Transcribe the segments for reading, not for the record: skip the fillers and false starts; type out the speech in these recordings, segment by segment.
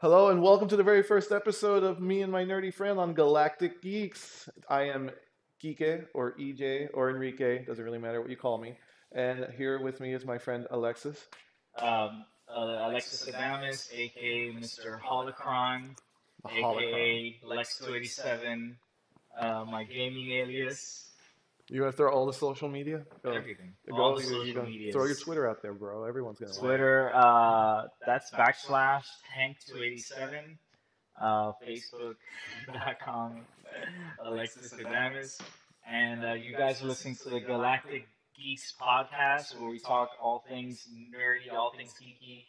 Hello and welcome to the very first episode of me and my nerdy friend on Galactic Geeks. I am Geeke or EJ or Enrique, doesn't really matter what you call me. And here with me is my friend Alexis. Alexis, aka Mr. Holocron, The Holocron. aka Lex287, my gaming alias, You gonna throw all the social media? everything. All the social media. Throw your Twitter out there, bro. Everyone's gonna Twitter, that's /Hank287, Facebook.com, Alexis Adamus, and you guys are listening to the Galactic Geeks podcast, where we talk all things nerdy, all things geeky,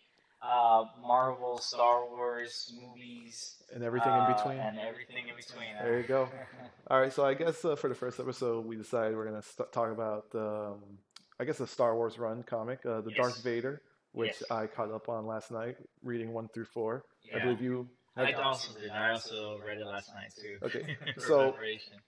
Marvel, Star Wars, movies, and everything in between. There you go. All right, so I guess for the first episode, we decided we're gonna talk about I guess the Star Wars run comic, the Yes. Darth Vader, which Yes. I caught up on last night, reading 1 through 4. Yeah. I believe you. I also did. I also read it last night too. Okay, For so preparation.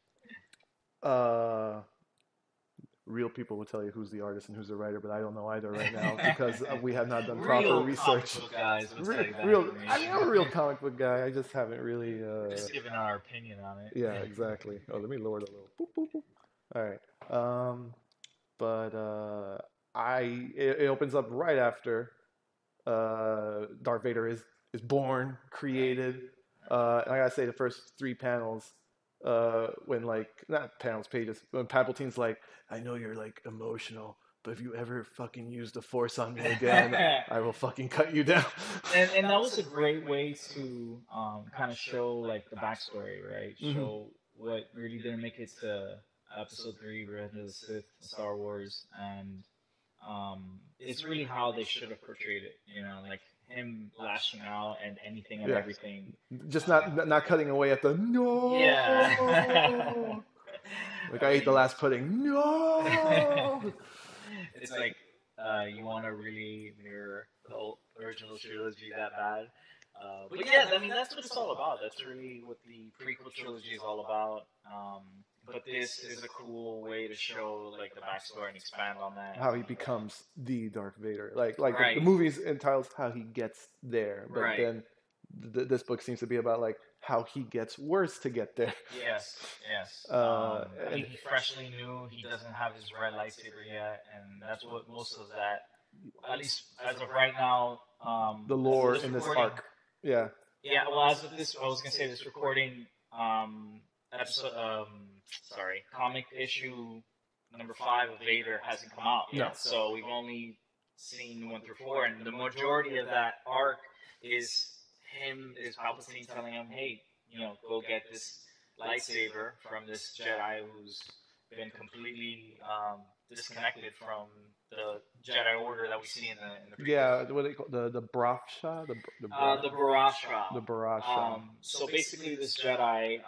real people will tell you who's the artist and who's the writer, but I don't know either right now because we have not done Real proper research. comic book guys will tell you that Real, information. I mean, I'm a real comic book guy. I just haven't really. Just giving our opinion on it. Yeah, exactly. Oh, let me lower it a little. Boop, boop, boop. All right. But it opens up right after Darth Vader is born, created. And I gotta say, the first 3 panels, when not panels, pages, when Palpatine's like, I know you're like emotional, but if you ever fucking use the Force on me again, I will fucking cut you down. And that was a great way to kind of show like the backstory, right? Mhm. Show what really didn't make it to Episode 3, Revenge of the Sith, Star Wars, and it's really how they should have portrayed it. You know, like him lashing out and anything and Yeah. everything. Just not cutting away at the no. Yeah. Like I ate the last pudding. No. It's like you want to really mirror the original trilogy that bad. But yeah, I mean that's what it's all about. That's really what the prequel trilogy is all about. But this is a cool way to show like the backstory and expand on that. How he becomes the Darth Vader. Like Right. the movie's entitles how he gets there, but Right. then this book seems to be about like how he gets worse to get there. Yes. I mean, he freshly knew he doesn't have his red lightsaber yet, and that's what most of that, at least as of right now, The lore as of in this recording- arc. Yeah. Yeah, well, as of this, I was gonna say this recording, comic issue number 5 of Vader hasn't come out yet, No. so we've only seen 1 through 4, and the majority of that arc is Palpatine telling him, hey, go get this lightsaber from this Jedi who's been completely disconnected from the Jedi Order that we see in the prequels. Yeah, what do they call the Brafsha? The Barashra. The Barasha. So basically, this Jedi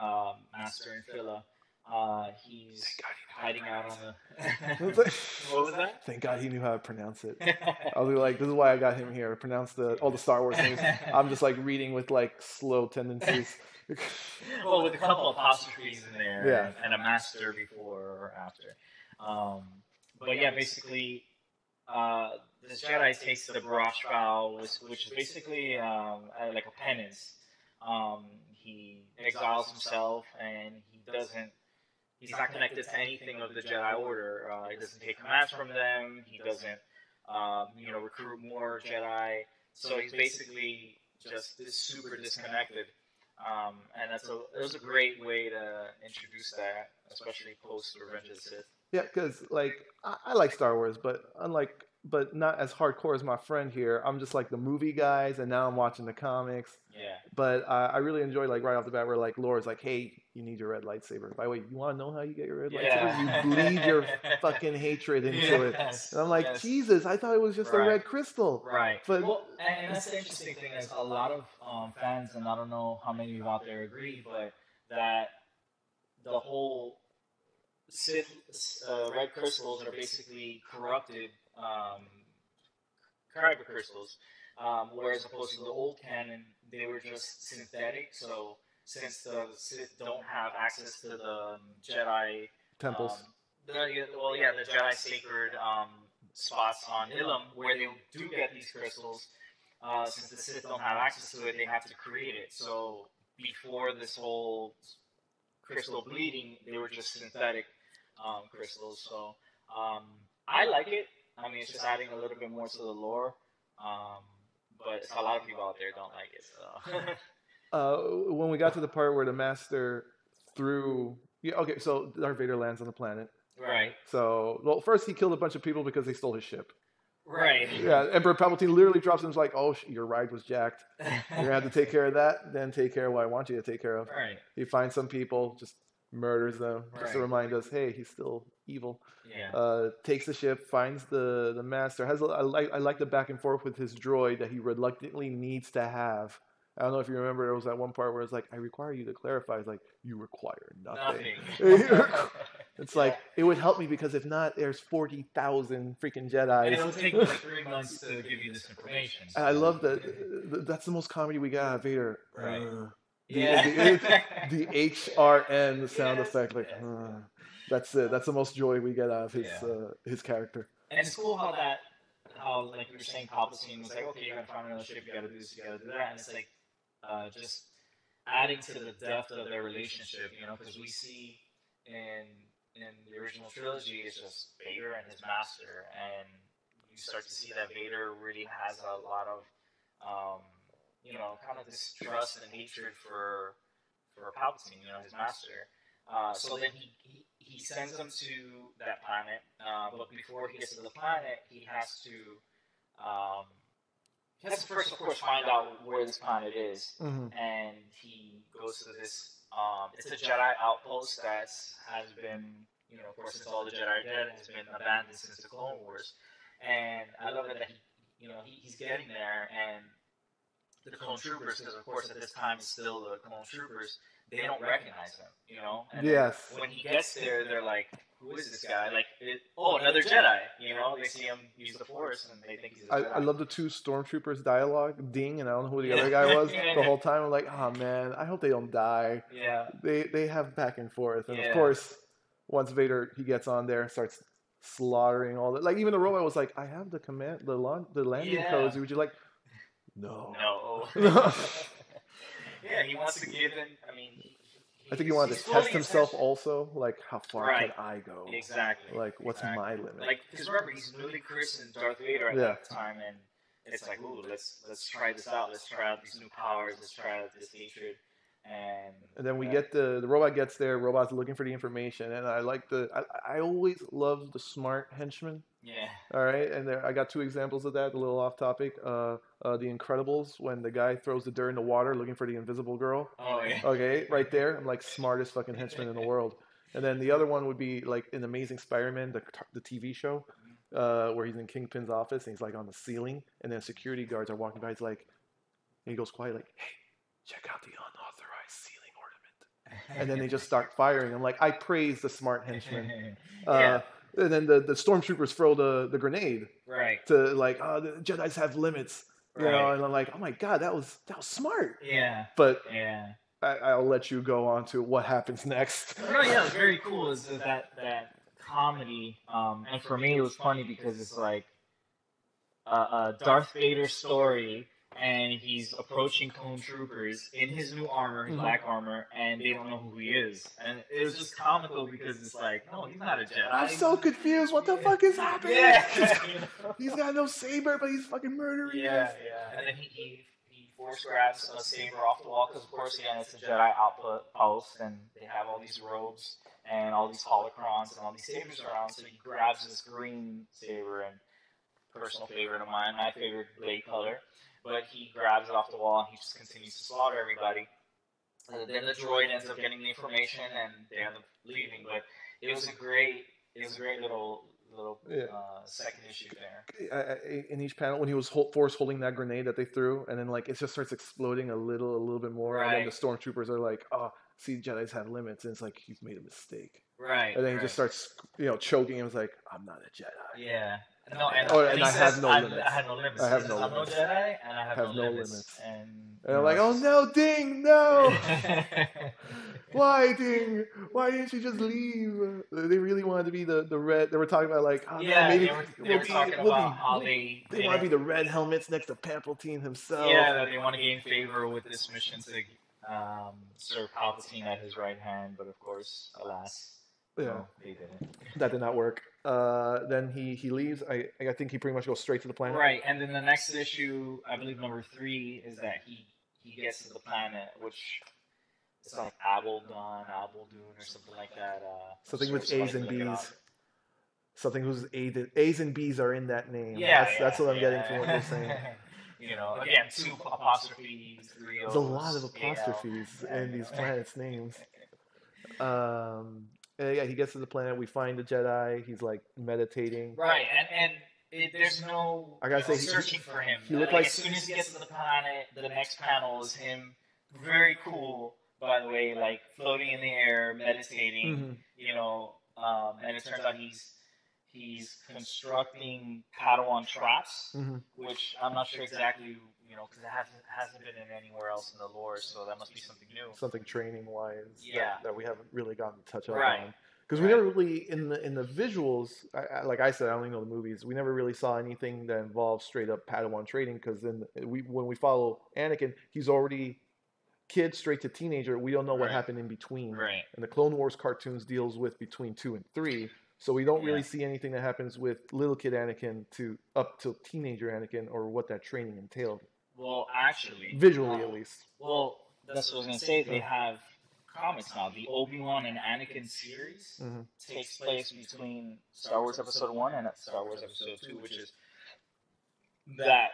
master in Phila, he's hiding out on the. What was that? Thank God he knew how to pronounce it. I was like, this is why I got him here. Pronounce all the Star Wars names. I'm just like reading with like slow tendencies. Well, with a couple of apostrophes in there, Yeah. and a master before or after. But yeah, basically, this Jedi takes the Barashra vow, which is basically like a penance. He exiles himself, and he's not connected to anything of the Jedi Order. He doesn't take commands from them. He doesn't, recruit more Jedi. So he's basically just super disconnected. And it was a great way to introduce that, especially post Revenge of the Sith. Yeah, because like I like Star Wars, but not as hardcore as my friend here. I'm just like the movie guys, and now I'm watching the comics. Yeah. But I really enjoy like right off the bat where like Laura's like, hey, you need your red lightsaber. By the way, you want to know how you get your red lightsaber? You bleed your fucking hatred into it. Yes, And I'm like, yes. Jesus, I thought it was just a Right. red crystal. Right. But Well, and that's the interesting thing is a lot of fans, and I don't know how many of you out there agree, but that the whole Sith red crystals are basically corrupted kyber crystals, whereas opposed to the old canon, they were just synthetic. So since the Sith don't have access to the Jedi temples. the Jedi sacred spots on Ilum where they do get these crystals, since the Sith don't have access to it, they have to create it. So before this whole crystal bleeding, they were just synthetic crystals. So I like it. I mean, it's just adding a little bit more to the lore. But a lot of people out there don't like it. So When we got to the part where the Master threw, yeah, okay, so Darth Vader lands on the planet. right, So, well, first he killed a bunch of people because they stole his ship. right, Yeah, Emperor Palpatine literally drops him and is like, "Oh, your ride was jacked. You're gonna have to take care of that. Then take care of what I want you to take care of." right, He finds some people, just murders them, just to Right. remind us, hey, he's still evil. yeah, Takes the ship, finds the Master. I like the back and forth with his droid that he reluctantly needs to have. I don't know if you remember, there was that one part where it's like, "I require you to clarify." It's like, "You require nothing." It's like, it would help me because if not, there's 40,000 freaking Jedi. And it'll take me like 3 months to give you this information. And I love that. That's the most comedy we got out of Vader. Right. The, the HRN sound Yes, effect, like, yes. that's it. That's the most joy we get out of Yeah. his character. And it's cool how like you were saying, Palpatine was like, okay, you're gonna find another ship, you gotta do this, you gotta do that, and it's like just adding to the depth of their relationship, because we see in the original trilogy it's just Vader and his master, and you start to see that Vader really has a lot of kind of this trust and hatred for Palpatine, his master. So then he sends them to that planet, but before he gets to the planet, he has to first, of course, find out where this planet is, and he goes to this. It's a Jedi outpost that has been, of course, since all the Jedi are dead, has been abandoned since the Clone Wars. And I love it that he's getting there, and the Clone Troopers, because of course at this time it's still the Clone Troopers, they don't recognize him, And Yes. when he gets there, they're like, "Who is this guy?" Like, another Jedi. They see him use the Force, and they think he's a Jedi. I love the two stormtroopers dialogue, Ding, and I don't know who the other guy was. The whole time I'm like, oh man, I hope they don't die. Yeah. They have back and forth, and Yeah. of course, once Vader he gets on there, starts slaughtering all that. Like even the robot was like, "I have the command, the landing codes. Would you like?" No. No. Yeah, he wants to give him. I mean, I think he wanted to test himself also, like how far can I go? Exactly. Like what's my limit? Like, because remember, he's newly christened Darth Vader at that time, and it's like, ooh, let's try this out. Let's try out these new powers. Let's try out this hatred. And then we get the robot gets there. Robot's looking for the information, and I like I always love the smart henchman. Yeah. All right, and I got two examples of that. A little off topic. The Incredibles, when the guy throws the dirt in the water looking for the invisible girl. Oh yeah. Okay, right there. I'm like, smartest fucking henchman in the world. And then the other one would be like in Amazing Spider-Man, the TV show, where he's in Kingpin's office and he's like on the ceiling, and then security guards are walking by. He's like, and he goes quiet, like, "Hey, check out the unauthorized ceiling ornament." And then they just start firing. I'm like, I praise the smart henchman. Yeah. And then the stormtroopers throw the grenade. Right. To like, the Jedi's have limits. You know, and I'm like, oh my god, that was smart. Yeah. But yeah. I'll let you go on to what happens next. No, yeah, it was very cool. Is that comedy? And for me, it was funny because it's like a Darth Vader story, and he's approaching Clone Troopers in his new armor, his black armor, and they don't know who he is. And it was just comical because it's like, no, he's not a Jedi. I'm so confused. What the fuck is happening? Yeah. He's got no saber, but he's fucking murdering us. Yeah. And then he force grabs a saber off the wall because, of course, again, it's a Jedi outpost, and they have all these robes and all these holocrons and all these sabers around. So he grabs this green saber, and personal favorite of mine, my favorite blade color. But he grabs it off the wall and he just continues to slaughter everybody. Then the droid ends up getting the information and they end up leaving. But it was a great little second issue there. In each panel, when he was force holding that grenade that they threw, and then like it just starts exploding a little bit more, and then the stormtroopers are like, "Oh, see, Jedi's have limits," and it's like he's made a mistake. Right. And then he just starts, choking him. It's like, "I'm not a Jedi." Yeah. No, and I have no limits. I have no limits. I have no I'm limits. no Jedi, and I have no limits. And I'm like, "Oh no, Ding, no!" Why, Ding? Why didn't you just leave? They really wanted to be the red. They were talking about like, oh man, Yeah, maybe they were talking about how they want to be the red helmets next to Palpatine himself. yeah, that they want to gain favor with this mission to serve Palpatine at his right hand, but of course, alas, Yeah, no, they didn't. that did not work. Then he leaves. I think he pretty much goes straight to the planet. Right, and then the next issue, I believe number 3, is that he gets to the planet, which it's like Abeldoon, or something like that. Something with Somebody A's can and look it up. B's. Something whose A's and B's are in that name. Yeah, That's what I'm getting from what you're saying. You know, again, 2 apostrophes, 3 O's. There's a lot of AL. apostrophes Yeah, in you these know. planets' names. Yeah, he gets to the planet. We find the Jedi. He's like meditating. Right, and there's no I gotta say, searching for him. he looked Like like as soon as he gets to the planet, the next panel is him, very cool, by the way, like floating in the air, meditating. Mhm. You know, and it turns out he's constructing Padawan traps, Mhm. which I'm not sure exactly, you know, because it hasn't been in anywhere else in the lore, so that must be something new. Something training wise Yeah. that we haven't really gotten to touch up Right. on. Because we never really in the visuals, like I said, I only know the movies. We never really saw anything that involved straight up Padawan training. Because then when we follow Anakin, he's already kid straight to teenager. We don't know what Right. happened in between. Right. And the Clone Wars cartoons deals with between 2 and 3. So we don't really Yeah. see anything that happens with little kid Anakin to up to teenager Anakin or what that training entailed. Well, actually, Visually, at least. well, that's what I was gonna say. They have comics now. The Obi-Wan and Anakin series Mhm. takes place between Star Wars Episode 1 and Star Wars Episode 2, which is that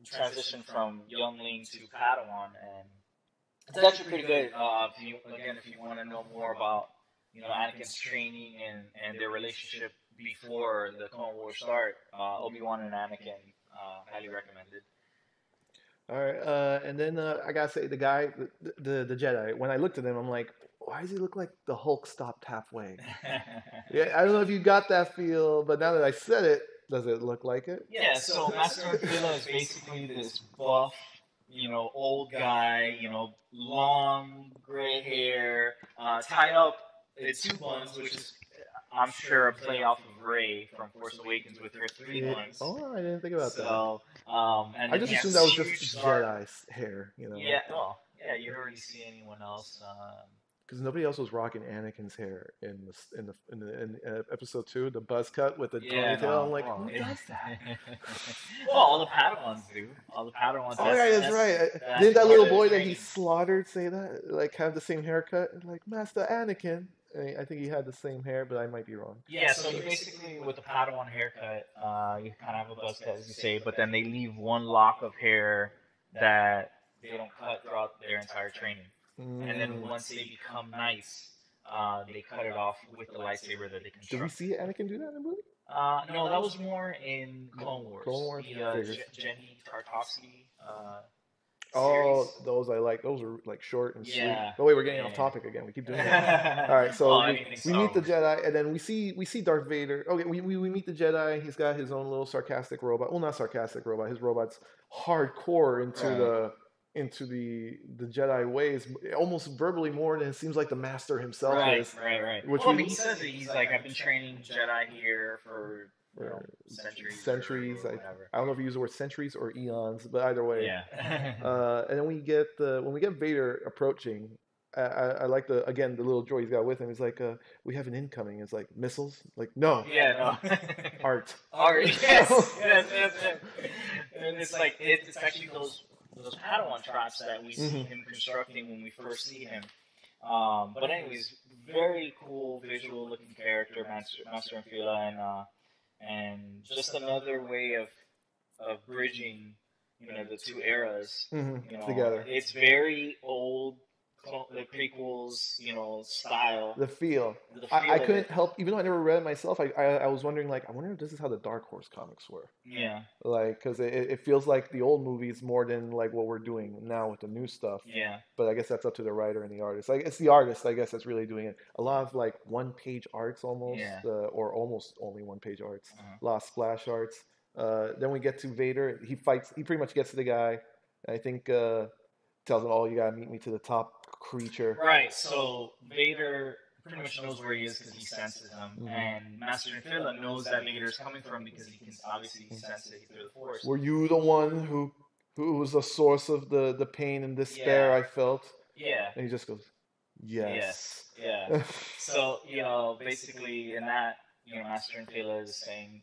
transition from youngling to Padawan, and it's actually pretty good. If you want to know more about, you know, Anakin's training and their relationship before the Clone Wars start, Obi-Wan and Anakin, highly recommended. All right, and then I gotta say the guy, the Jedi. When I looked at him, I'm like, why does he look like the Hulk stopped halfway? Yeah, I don't know if you got that feel, but now that I said it, does it look like it? Yeah, so Master Villa is basically this buff, you know, old guy, you know, long gray hair, tied up in 2 buns, which is, I'm sure, a play off of Rey from Force Awakens with her 3 buns. Oh, I didn't think about that. So, and I just assumed that was just Jedi's hair, you know. Yeah, well, yeah, you don't really see anyone else. Because nobody else was rocking Anakin's hair in episode 2, the buzz cut with the ponytail. No, I'm like, well, who does that? Well, all the Padawans do. All the Padawans. Oh yeah, that's right. Didn't that little boy that he slaughtered say that? Like have the same haircut? Like Master Anakin. I think he had the same hair, but I might be wrong. Yeah, so you basically, with the Padawan haircut, you kind of have a buzz cut, as you say, but then they leave one lock of hair that they don't cut throughout their entire training. And then once they become nice, they cut it off with the lightsaber that they construct. Did we see Anakin do that in the movie? No, that was more in Clone Wars. Clone Wars. The Jenny Tartakovsky. Oh, those I like. Those are like short and sweet. Yeah. Oh wait, we're getting off topic again. We keep doing that. All right, so we meet the Jedi, and then we see Darth Vader. Okay, we meet the Jedi. He's got his own little sarcastic robot. Well, not sarcastic robot. His robot's hardcore into the Jedi ways, almost verbally more than it seems like the Master himself is. Right. Which well, I mean, he says that he's like, I've been training Jedi here for centuries. I don't know if you use the word centuries or eons, but either way. Yeah. And then when we get Vader approaching, I like the little droid he's got with him. He's like, we have an incoming. It's like missiles. Like no. Yeah, no. Art. Yes. And it's like it's actually those Padawan traps that we see him constructing when we first see him. But anyways, very cool visual looking character, Master Infila, and just another way of bridging, you know, the 2 eras together. It's very old, the prequels, you know, style. The feel. I couldn't help, even though I never read it myself. I was wondering, like, I wonder if this is how the Dark Horse comics were. Yeah. Like, because it feels like the old movies more than like what we're doing now with the new stuff. Yeah. But I guess that's up to the writer and the artist. Like, it's the artist, I guess, that's really doing it. A lot of like 1-page arts almost, or almost only 1-page arts. A lot of splash arts. Then we get to Vader. He fights. He pretty much gets to the guy. I think tells him, "Oh, you gotta meet me to the top creature. Right. So Vader pretty much knows where he is because he senses him, Mhm. and Master Infila knows that Vader's coming from because he can obviously sense it through the Force. Were you the one who was the source of the pain and despair Yeah. I felt? Yeah. And he just goes, yes. Yeah. So basically in that, Master Infila is saying,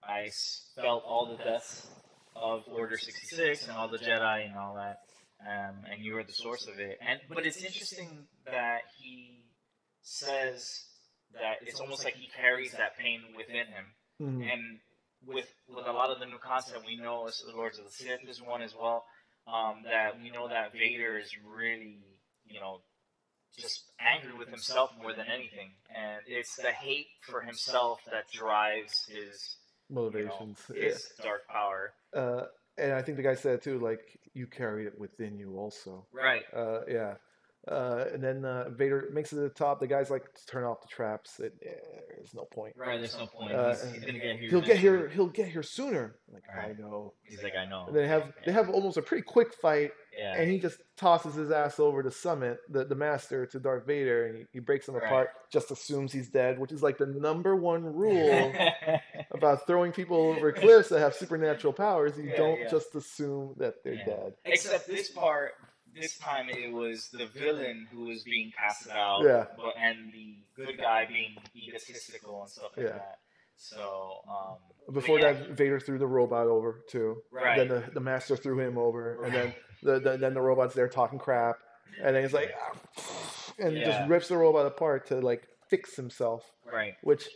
I felt all the deaths of Order 66 and all the Jedi and all that, and you were the source of it. But it's interesting that he says that it's almost like he carries that pain within him, Mhm. and with a lot of the new content we know, as the Lords of the Sith is one as well. That we know that Vader is really, just angry with himself more than anything, and it's the hate for himself that drives his Motivations. his dark power. And I think the guy said too, like, you carry it within you also. Right. Yeah. And then Vader makes it to the top. The guy's like, turn off the traps. There's no point. Right. There's no point. He's gonna get here. He'll get here. He'll get here sooner. Like, Right. I know. He's like, I know. And they have almost a pretty quick fight. Yeah. And he just tosses his ass over to Summit, the master, to Darth Vader, and he breaks him apart. Just assumes he's dead, which is like the #1 rule about throwing people over cliffs that have supernatural powers. You don't just assume that they're dead. Except this part. This time it was the villain who was being casted out, and the good guy being egotistical and stuff like that. So before that, Vader threw the robot over too. Right. Then the master threw him over, and then the robot's there talking crap, and then he's like, and just rips the robot apart to like fix himself. Right. Which,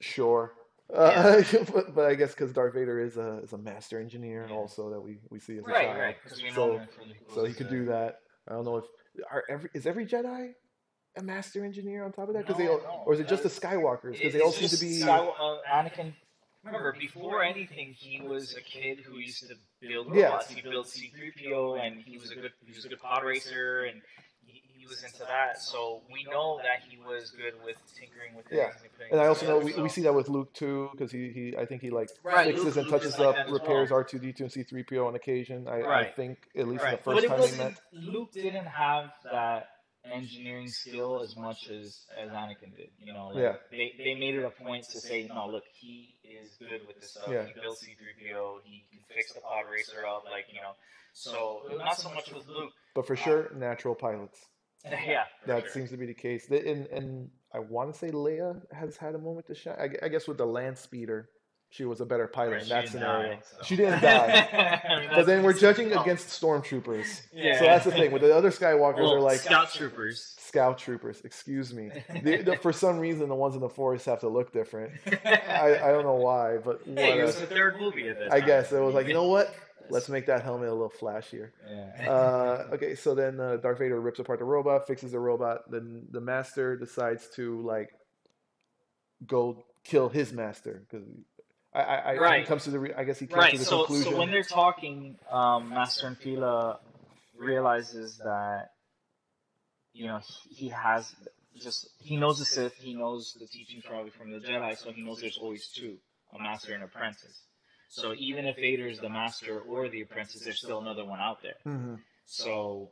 sure. But I guess because Darth Vader is a master engineer, and also that we see as a child, right. So he could do that. I don't know if is every Jedi a master engineer on top of that, because or is it just the Skywalkers? Because they all seem to be. Anakin. Remember, before anything, he was a kid who used to build robots. He built C-3PO, and he was a good pod racer, and he was into that. So we know that he was good with tinkering with things. And I also know we see that with Luke too, because I think he like fixes and touches up, repairs R2D2 and C-3PO on occasion. I think at least the first time they met. Luke didn't have that engineering skill as much as Anakin did. They made it a point to say, no, look, he is good with this stuff. He built C-3PO. He can fix the pod racer up, So not so much with Luke, but for sure, natural pilots. Yeah, that seems to be the case. And I want to say Leia has had a moment to shine. I guess with the land speeder, she was a better pilot in that scenario. She didn't die. But then we're judging against stormtroopers. So that's the thing. With the other Skywalkers are like scout troopers. Scout troopers. Excuse me. For some reason, the ones in the Force have to look different. I don't know why, but it was the third movie at this I guess it was like, you know what? Let's make that helmet a little flashier. Okay, so then Darth Vader rips apart the robot, fixes the robot. Then the master decides to like go kill his master because he comes to the. I guess he comes to the conclusion. So when they're talking, Master Infila realizes that he knows the Sith, he knows the teachings probably from the Jedi, so he knows there's always two, a master and apprentice. So even if Vader's the master or the apprentice, there's still another one out there. Mm-hmm. So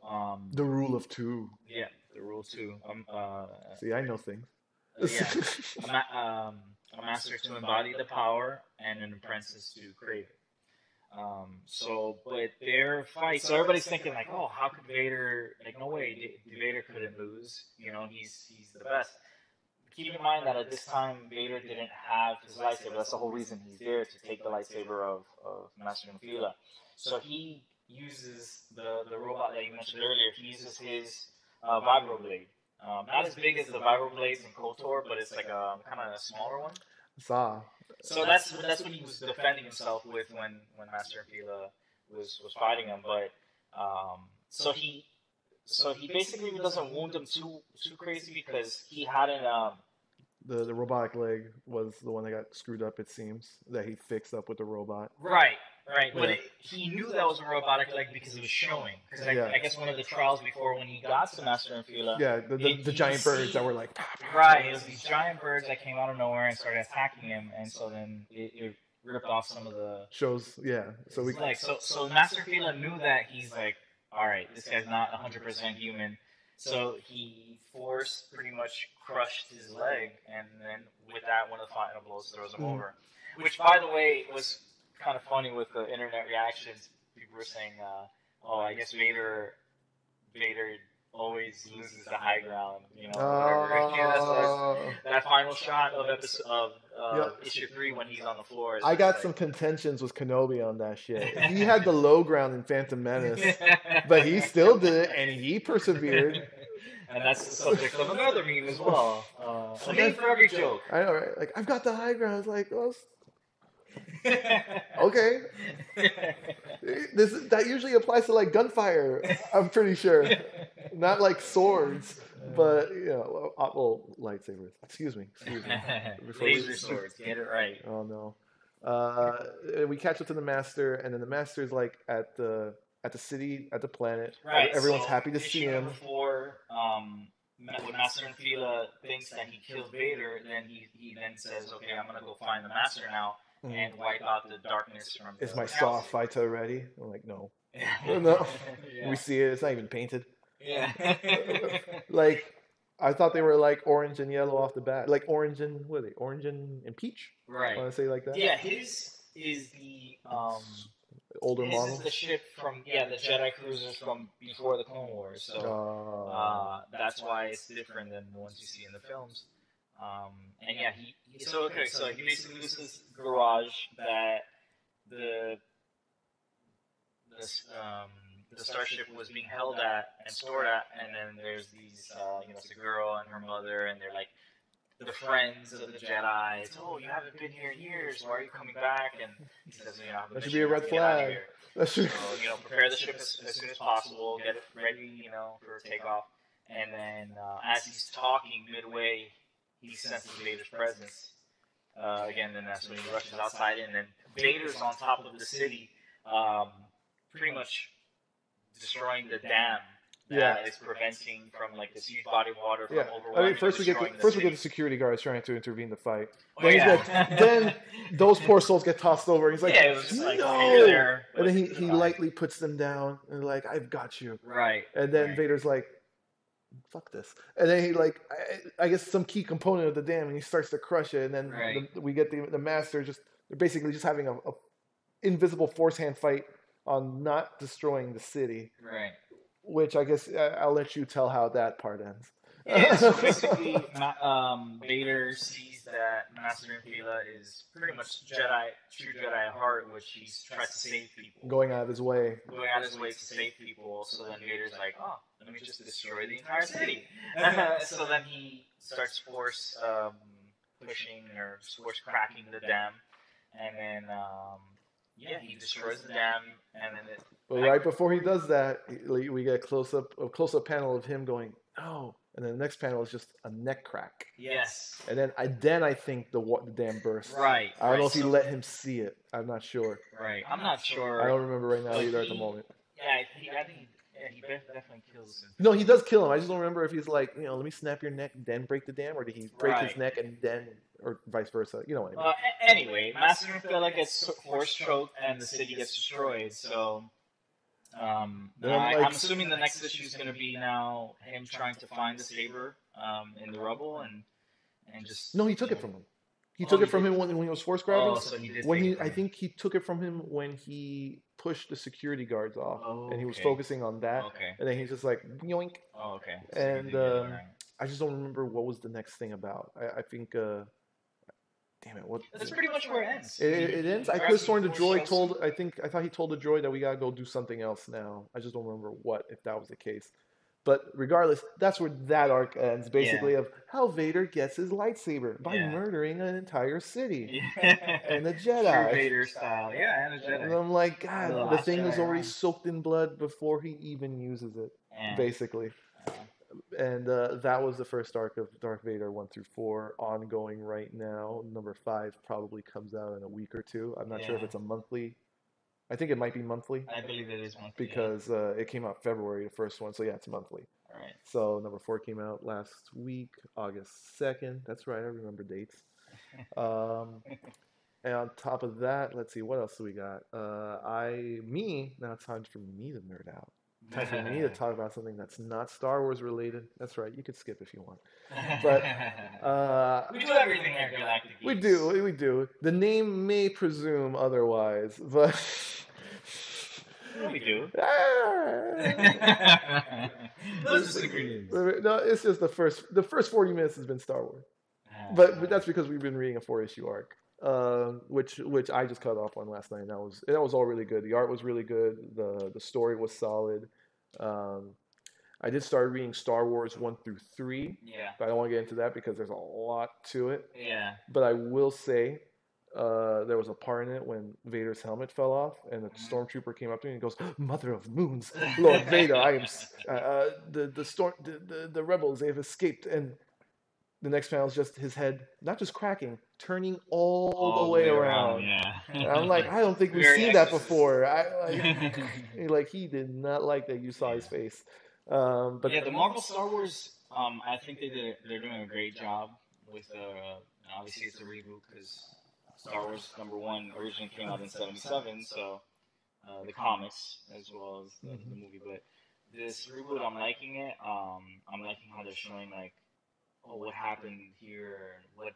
the rule of two. Yeah, the rule two. See, I know things. A master to embody the power and an apprentice to crave it. But their fight. So everybody's thinking like, oh, how could Vader? Like, no way, Vader couldn't lose. He's the best. Keep in mind that at this time, Vader didn't have his lightsaber. That's the whole reason he's there, to take the lightsaber of Master Infila. So he uses the robot that you mentioned earlier. He uses his vibroblade. Not as big as the vibroblades in KOTOR, but it's like a kind of a smaller one. So that's what he was defending himself with when Master Infila was fighting him. But so he basically doesn't wound him too crazy because he hadn't. The robotic leg was the one that got screwed up. It seems that he fixed up with the robot. Right. But he knew that was a robotic leg because it was showing. Because I guess one of the trials before, when he got to Master Infila, the giant birds that were like. Right, it was these giant birds that came out of nowhere and started attacking him, and so then it ripped off some of the shows. Yeah, so so Master Infila knew that he's like, all right, this guy's not 100% human. So he forced, pretty much crushed his leg, and then with that, one of the final blows throws him Mm. over. Which, by the way, was kind of funny with the internet reactions. People were saying, "Oh, I guess Vader always loses the high ground," whatever. That's Uh, that final shot of yeah. issue 3 when he's on the floor is I just got some like. contentions with Kenobi on that shit. He had the low ground in Phantom Menace, but he still did it, and he persevered. And that's the subject of another meme as well. A Like meme for every joke. I know, right? Like I've got the high ground. It's like, well, okay. That usually applies to like gunfire. I'm pretty sure, not like swords, but well, lightsabers. Excuse me. Laser swords, get it right. Oh no. We catch up to the master, and then the master's like at the city, at the planet. Right. Everyone's So happy to see issue him. number 4, when Master Infila thinks that he killed Vader, then he then says, "Okay, I'm gonna go find the Master now and wipe out the darkness from." Is my galaxy." saw fighter ready? I'm like, no. Yeah. No. Yeah. We see it. It's not even painted. Yeah. Like, I thought they were like orange and yellow off the bat. Like orange and, what are they? Orange and peach? Right. Want to say like that? Yeah, his is the older his model. is the ship from the Jedi cruisers from before the Clone Wars. So that's why it's different than the ones you see in the films. And yeah, so he basically loses the garage that the the starship was being held at and stored at, and then there's these it's a girl and her mother, and they're like the friends of the Jedi. It's, "Oh, you haven't been here in years. Why are you coming back?" And he says, that should be a red flag. So prepare the ship as soon as possible, get it ready, for takeoff. And then as he's talking midway, he senses Vader's presence. Again, then that's when he rushes outside, and then Vader's on top of the city, pretty much destroying the dam that is preventing from like this huge body of water from overwhelming. I mean, first we get the security guards trying to intervene in the fight. Then those poor souls get tossed over. He's like, it was just like, no. You're there, and then he lightly puts them down and like, I've got you. Right. And then Vader's like, fuck this. And then he like, I guess some key component of the dam, and he starts to crush it. And then we get the master they're basically just having a invisible force hand fight on not destroying the city. Right. Which I guess I'll let you tell how that part ends. Yeah, so basically, Vader sees that Master Infila is pretty much true Jedi at heart, which he tries to save people. Going out of his way. To save people. So then Vader's like, "Oh, let me just destroy the entire city." So then he starts force pushing or force cracking the dam, and then he destroys the dam, and then But right before he does that, we get a close up panel of him going, "Oh," and then the next panel is just a neck crack. Yes. And then I think the dam burst. Right. I don't know if he let him see it. I'm not sure. Right. I'm not sure. I don't remember right now either at the moment. Yeah, I think he definitely kills him. No, he does kill him. I just don't remember if he's like, let me snap your neck, then break the dam, or did he break his neck and then, or vice versa? You know what I mean? Anyway, Master Infila gets force choked and the city gets destroyed. So, I'm assuming the next issue is going to be now him trying to find the saber in the rubble and just. No, he took it from him. He took it from him when he was force grabbing. Oh, so he did. I think he took it from him when he pushed the security guards off, and he was focusing on that. Okay. And then he's just like yoink. Oh, okay. So and I just don't remember what was the next thing about. I think. Damn it! What? That's pretty much where it ends. It ends. I could have sworn the droid told. I thought he told the droid that we gotta go do something else now. I just don't remember what, if that was the case. But regardless, that's where that arc ends, basically, of how Vader gets his lightsaber by murdering an entire city. And the Jedi. True Vader style. Yeah, and a Jedi. And I'm like, God, the thing is already soaked in blood before he even uses it, basically. And that was the first arc of Darth Vader 1 through 4, ongoing right now. Number 5 probably comes out in a week or two. I'm not sure if it's a monthly. I think it might be monthly. I believe it is monthly. Because it came out February, the first one. So, yeah, it's monthly. All right. So, number 4 came out last week, August 2nd. That's right. I remember dates. And on top of that, let's see, what else do we got? Now it's time for me to nerd out. time for me to talk about something that's not Star Wars related. That's right. You could skip if you want. But we do everything here, Galactic Geeks. We do. The name may presume otherwise, but yeah, we do. Those are no, it's just the first 40 minutes has been Star Wars, but that's because we've been reading a 4-issue arc, which I just cut off on last night. And that was all really good. The art was really good. The story was solid. I did start reading Star Wars 1 through 3. Yeah. But I don't want to get into that because there's a lot to it. Yeah. But I will say, there was a part in it when Vader's helmet fell off, and the stormtrooper came up to me and goes, "Mother of moons, Lord Vader, I am the rebels. They have escaped." And the next panel is just his head, not just cracking, turning all the way around. Yeah. And I'm like, I don't think we've seen that before. He did not like that you saw his face. But yeah, the Marvel Star Wars, I think they're doing a great job with obviously it's a reboot because Star Wars #1 originally came out in '77, so the comics as well as the movie. But this reboot, I'm liking it. I'm liking how they're showing what happened here, and what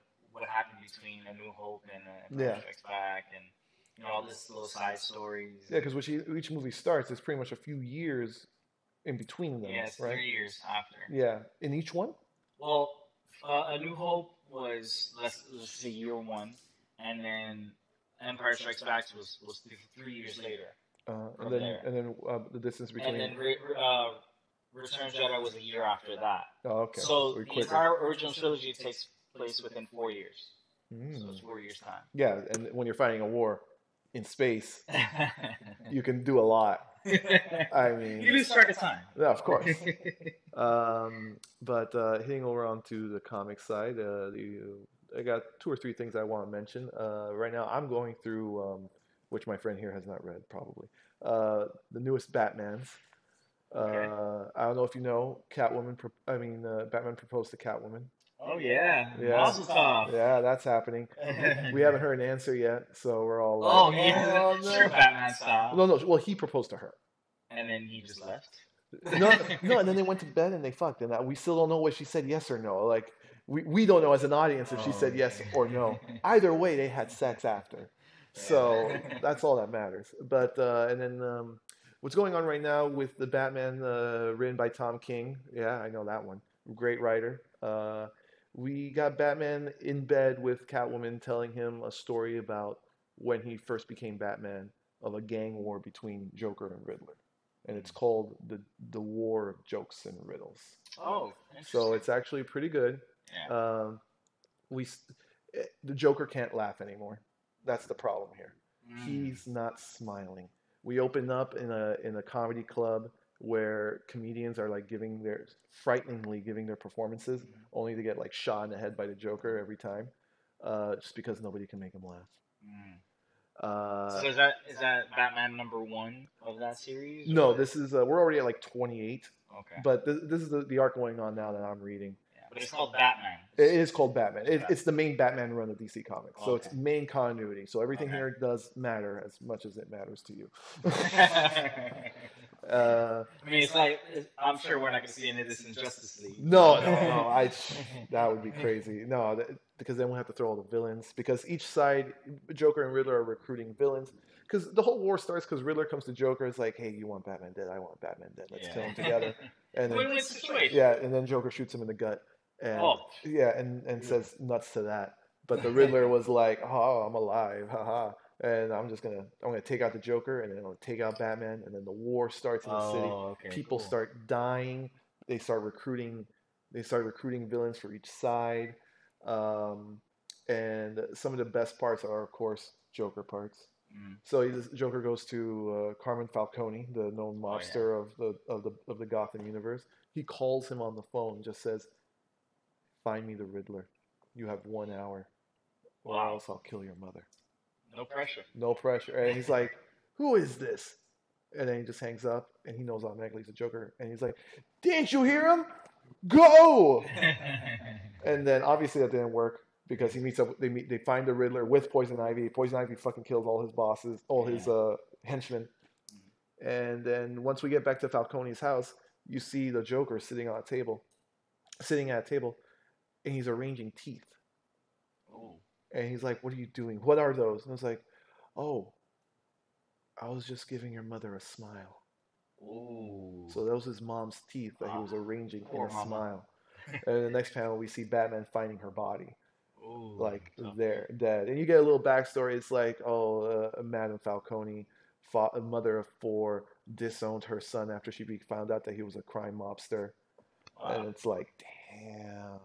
happened between A New Hope and Empire Strikes Back, and all this little side stories. Yeah, because each movie starts, it's pretty much a few years in between them. Yeah, it's right? 3 years after. Yeah, in each one. Well, A New Hope was let's say year 1, and then Empire Strikes Back was 3 years later. And then the distance between. And then Return of Jedi was a year after that. Oh, okay. So the entire original trilogy takes place within 4 years. So it's 4 years' time. Yeah, and when you're fighting a war in space, you can do a lot. I mean, you lose track of time. Yeah, of course. But hitting over onto the comic side, I got 2 or 3 things I want to mention. Right now, I'm going through, which my friend here has not read, probably, the newest Batmans. I don't know if you know, Batman proposed to Catwoman. Oh yeah. Mazel tov. Yeah, that's happening. We haven't heard an answer yet, so we're all. No. Sure, Batman style. No. Well, he proposed to her. And then he just left. No, and then they went to bed and they fucked, and we still don't know what she said, yes or no. Like we don't know as an audience if she said yes or no. Either way, they had sex after, so that's all that matters. But and then what's going on right now with the Batman written by Tom King? Yeah, I know that one. Great writer. We got Batman in bed with Catwoman telling him a story about when he first became Batman, of a gang war between Joker and Riddler. And it's called the War of Jokes and Riddles. Oh, so it's actually pretty good. Yeah. The Joker can't laugh anymore. That's the problem here. He's not smiling. We open up in a comedy club where comedians are frighteningly giving their performances, only to get shot in the head by the Joker every time, just because nobody can make him laugh. So is that Batman #1 of that series? No, this is we're already at 28. Okay. But this is the arc going on now that I'm reading. But it's called Batman. It is called Batman. It's the main Batman run of DC Comics. So it's main continuity. So everything here does matter as much as it matters to you. I mean, I'm sure we're not going to see any of this in Justice League. No. That would be crazy. No, because then we'll have to throw all the villains. Because each side, Joker and Riddler are recruiting villains. Because the whole war starts because Riddler comes to Joker. It's like, hey, you want Batman dead? I want Batman dead. Let's kill him together. And then, win-win situation. Yeah, and then Joker shoots him in the gut. And, and says nuts to that. But the Riddler was like, oh, I'm alive, haha. And I'm gonna take out the Joker, and then I'm gonna take out Batman, and then the war starts in the city. Okay, people start dying. They start recruiting villains for each side. And some of the best parts are, of course, Joker parts. So Joker goes to Carmine Falcone, the known mobster of the Gotham universe. He calls him on the phone, just says, "Find me the Riddler. You have 1 hour, or else I'll kill your mother." No pressure. No pressure. And he's like, "Who is this?" And then he just hangs up, and he knows automatically it's a Joker. And he's like, "Didn't you hear him? Go!" And then obviously that didn't work because he meets up. They find the Riddler with Poison Ivy. Poison Ivy fucking kills all his bosses, all his henchmen, And then once we get back to Falcone's house, you see the Joker sitting at a table, and he's arranging teeth. Oh. And he's like, "What are you doing? What are those?" And I was like, "Oh, I was just giving your mother a smile." Ooh. So that was his mom's teeth that he was arranging in Poor a mama. smile. And the next panel, we see Batman finding her body, Ooh. like So there, dead. And you get a little backstory. It's like, Madame Falcone, a mother of four, disowned her son after she found out that he was a crime mobster. And wow. it's like, damn.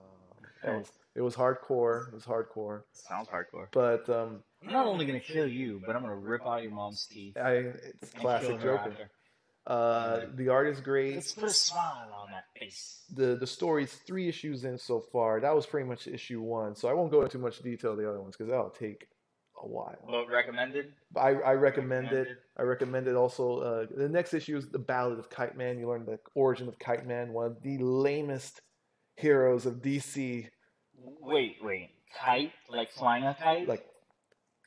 It was hardcore. It was hardcore. Sounds hardcore. But I'm not only gonna kill you, but I'm gonna rip out your mom's teeth it's and kill classic her Joker. after. The art is great. Let's put a smile on that face. The story's 3 issues in so far. That was pretty much issue 1, so I won't go into much detail of the other ones because that'll take a while. But recommended? I recommend it. I recommend it also. The next issue is the Ballad of Kite Man. You learn the origin of Kite Man, one of the lamest heroes of DC. Wait. Kite? Like flying a kite? Like,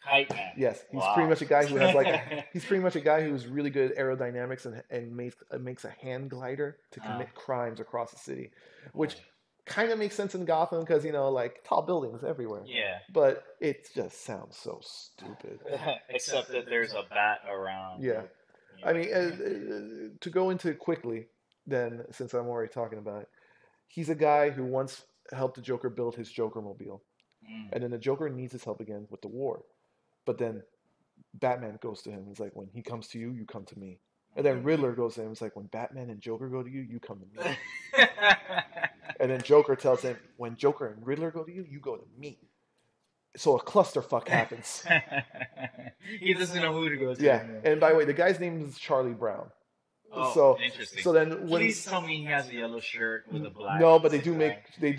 Kite Man. yes, he's Wow. pretty much a guy who has he's pretty much a guy who's really good at aerodynamics and makes a hand glider to commit crimes across the city, which kind of makes sense in Gotham because like tall buildings everywhere. Yeah. But it just sounds so stupid. Except that there's a bat around. Yeah. I mean, to go into it quickly, then, since I'm already talking about it, he's a guy who once helped the Joker build his Joker mobile, and then the Joker needs his help again with the war. But then Batman goes to him. He's like, when he comes to you, you come to me. And then Riddler goes to him. It's like, when Batman and Joker go to you, you come to me. And then Joker tells him, when Joker and Riddler go to you, you go to me. So a clusterfuck happens. He doesn't know who to go to. Yeah. And by the way, the guy's name is Charlie Brown. Oh, interesting. So then when please tell me he has a yellow shirt with a black. No, but they do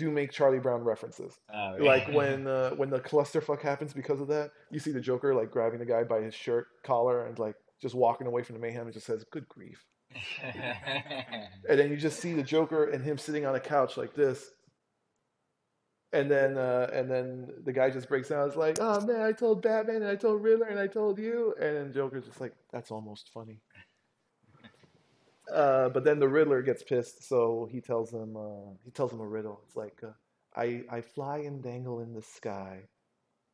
make Charlie Brown references. Oh, yeah. Like when the clusterfuck happens because of that, you see the Joker like grabbing the guy by his shirt collar and like just walking away from the mayhem and just says, "Good grief." And then you just see the Joker and him sitting on a couch like this. And then the guy just breaks down. It's like, "Oh man, I told Batman and I told Riddler and I told you." And then Joker's just like, "That's almost funny." But then the Riddler gets pissed, so he tells him a riddle. It's like, I fly and dangle in the sky,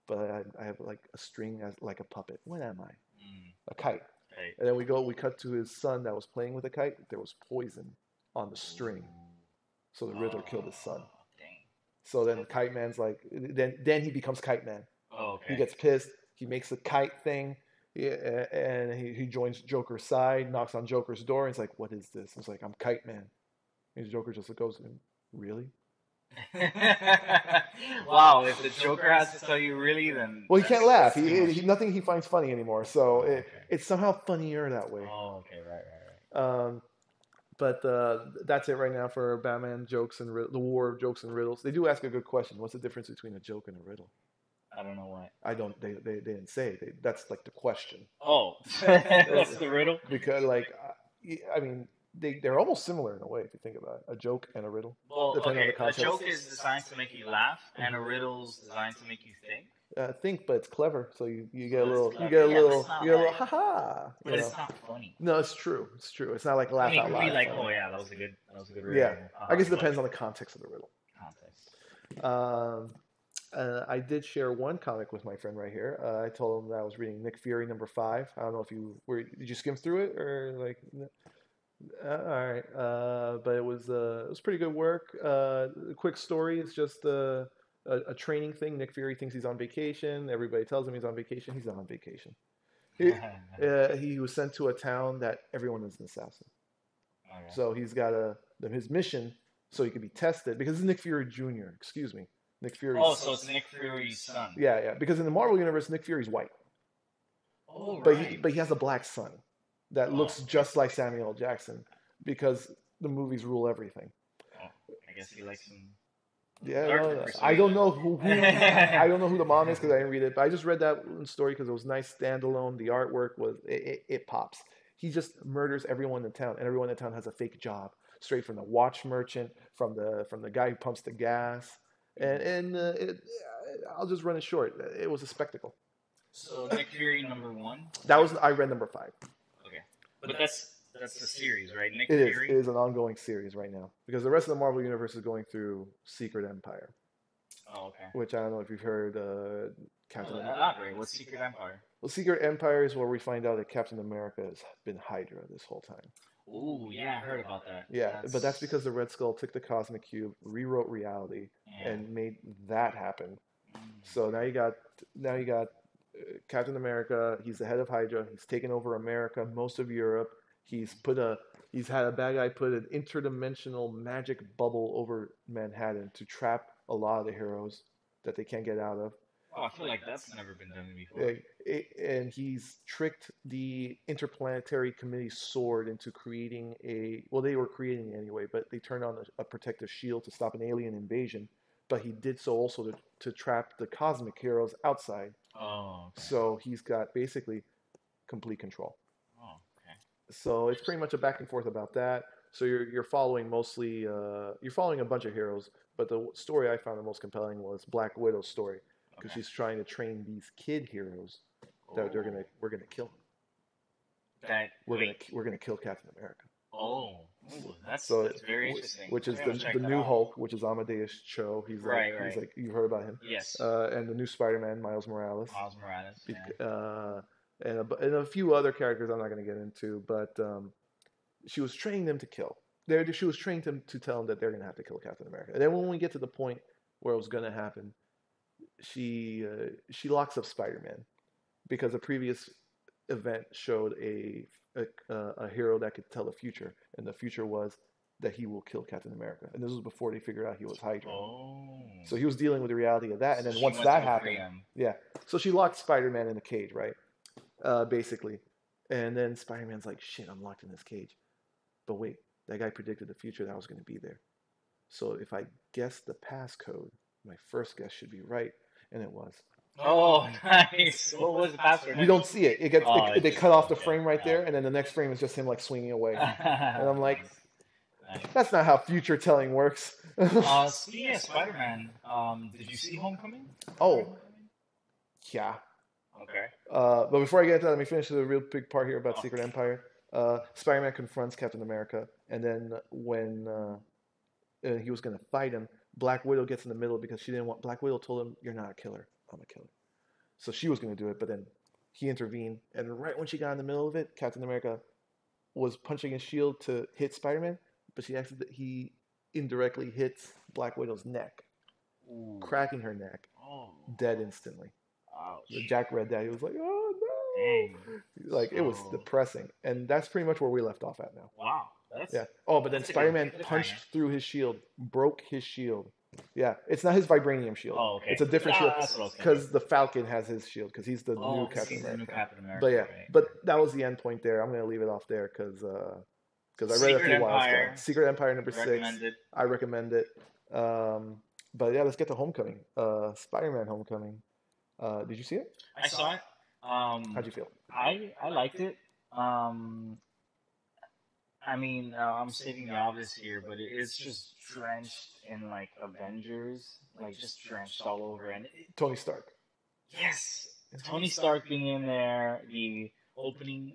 but I have like a string as like a puppet. What am I? A kite. Right. And then we cut to his son that was playing with a kite. There was poison on the string, so the Riddler killed his son. Dang. So then Kite Man's like, then he becomes Kite Man. Oh, okay. He gets pissed. He makes a kite thing. Yeah, and he joins Joker's side, knocks on Joker's door, and he's like, "What is this?" It's like, "I'm Kite Man." And Joker just goes, "Really?" Wow, if the Joker has to tell you really, then... Well, he can't laugh. He nothing he finds funny anymore, so it's somehow funnier that way. Oh, okay, right. But that's it right now for Batman jokes and the war of jokes and riddles. They do ask a good question. What's the difference between a joke and a riddle? I don't know why. I don't. They didn't say. That's like the question. Oh, that's the riddle. Because I mean, they're almost similar in a way if you think about it. A joke and a riddle. Well, okay. A joke is designed to make you laugh, and a riddle's designed to make you think. Think, but it's clever. So you get a little ha-ha. But it's not funny. No, it's true. It's true. It's not like laugh out loud. Be like, oh yeah, that was a good riddle. Yeah, I guess it depends on the context of the riddle. Context. I did share one comic with my friend right here. I told him that I was reading Nick Fury #5. I don't know if did you skim through it or like? All right, but it was pretty good work. Quick story. It's just a training thing. Nick Fury thinks he's on vacation. Everybody tells him he's on vacation. He's not on vacation. He was sent to a town that everyone is an assassin. Okay. So he's got his mission so he could be tested because it's Nick Fury Jr. Excuse me. Nick Fury's son. So it's Nick Fury's son. Yeah. Because in the Marvel universe, Nick Fury's white. Oh, right. But he has a black son that looks just like Samuel L. Jackson because the movies rule everything. Oh, I guess he likes him. Yeah, I don't know who I don't know who the mom is because I didn't read it. But I just read that story because it was nice standalone. The artwork was it pops. He just murders everyone in town, and everyone in town has a fake job, straight from the watch merchant, from the guy who pumps the gas. And I'll just run it short. It was a spectacle. So Nick Fury #1. I read #5. Okay, But that's the series, right? Nick It is. It Fury. is an ongoing series right now because the rest of the Marvel universe is going through Secret Empire, Oh, okay. which I don't know if you've heard. Captain Oh, America. elaborate. What's Secret Empire? Well, Secret Empire is where we find out that Captain America has been Hydra this whole time. Ooh, yeah, I heard about that. Yeah, but that's That's because the Red Skull took the Cosmic Cube, rewrote reality, yeah. and made that happen. Mm, So now you got Captain America. He's the head of Hydra. He's taken over America, most of Europe. He's had a bad guy put an interdimensional magic bubble over Manhattan to trap a lot of the heroes that they can't get out of. oh, I feel like that's never been done before. And he's tricked the Interplanetary Committee Sword into creating well, they were creating it anyway, but they turned on a protective shield to stop an alien invasion. But he did so also to trap the cosmic heroes outside. Oh, okay. So he's got basically complete control. Oh, okay. So it's pretty much a back and forth about that. So you're following mostly you're following a bunch of heroes, but the story I found the most compelling was Black Widow's story because Okay. she's trying to train these kid heroes that we're gonna kill. That We're gonna kill Captain America. oh, ooh, So that's very interesting. which is I'm gonna check the that new out. Hulk, which is Amadeus Cho. He's Right, he's right. like you've heard about him. Yes, And the new Spider-Man, Miles Morales. Miles Morales. Yeah. And a few other characters I'm not going to get into, but she was training them to kill. She was training them to tell them that they're going to have to kill Captain America. And then when we get to the point where it was going to happen, she locks up Spider-Man because a previous event showed a hero that could tell the future, and the future was that he will kill Captain America. And this was before they figured out he was Hydra. Oh. So he was dealing with the reality of that, and So then she once went that to happened, him. yeah. So she locked Spider-Man in a cage, right? Basically. And then Spider-Man's like, shit, I'm locked in this cage. But wait, that guy predicted the future that I was going to be there. So if I guess the passcode, my first guess should be right. And it was. Oh, nice. What was the password? You don't see it. They cut off the okay. frame right there, Okay. and then the next frame is just him like swinging away. And I'm like, Nice. that's not how future telling works. Speaking of Spider-Man, did you see Homecoming? Oh, yeah. Okay. But before I get to that, let me finish the real big part here about Oh. Secret Empire. Spider-Man confronts Captain America, and then when he was going to fight him, Black Widow gets in the middle because she didn't want. Black Widow told him, "You're not a killer. I'm a killer." So she was going to do it, but then he intervened, and right when she got in the middle of it, Captain America was punching his shield to hit Spider-Man, but he indirectly hits Black Widow's neck, Ooh. cracking her neck, Oh. dead instantly. Ouch. Jack read that. He was like, "Oh no!" Dang. Like it was So- depressing, and that's pretty much where we left off at now. Wow. That's Yeah. Oh, but then that's a good Spider-Man cliffhanger. punched through his shield, broke his shield. Yeah, it's not his vibranium shield. Oh, okay. It's a different shield That's what I was because the Falcon has his shield because he's the Oh, new 'cause Captain he's the America. new Captain America. But yeah, right. but that was the end point there. I'm gonna leave it off there because I read it a few whiles ago. Empire. Secret Empire number 6. Recommended. I recommend it. But yeah, let's get to Homecoming. Spider-Man Homecoming. Did you see it? I saw it. How'd you feel? I liked it. I mean, I'm stating the obvious here, but it's just drenched in like Avengers, like just drenched all over. And Tony Stark. yes, Tony Stark being in there, the opening,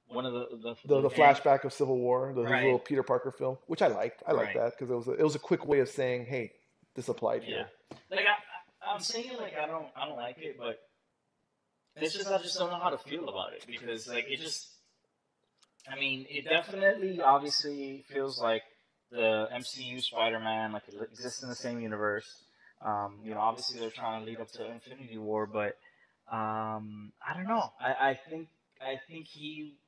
one of The flashback of Civil War, the Right. little Peter Parker film, which I liked. I liked Right. that because it was a quick way of saying, hey, this applied Yeah, here. like I'm saying like I don't like it, but it's just I just don't know how to feel about it because like it just. I mean, it definitely, obviously, feels like the MCU Spider-Man, like it exists in the same universe. Obviously they're trying to lead up to Infinity War, but I don't know. I think he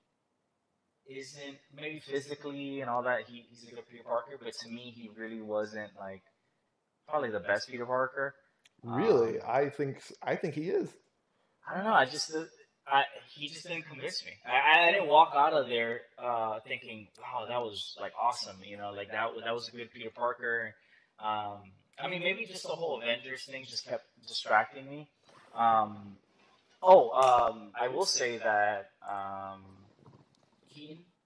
isn't maybe physically and all that. He's a good Peter Parker, but to me, he really wasn't like probably the best Peter Parker. Really, I think he is. I don't know. He just didn't convince me. I didn't walk out of there thinking, "Wow, that was like awesome." Like that was a good Peter Parker. I mean, maybe just the whole Avengers thing just kept distracting me. I will say that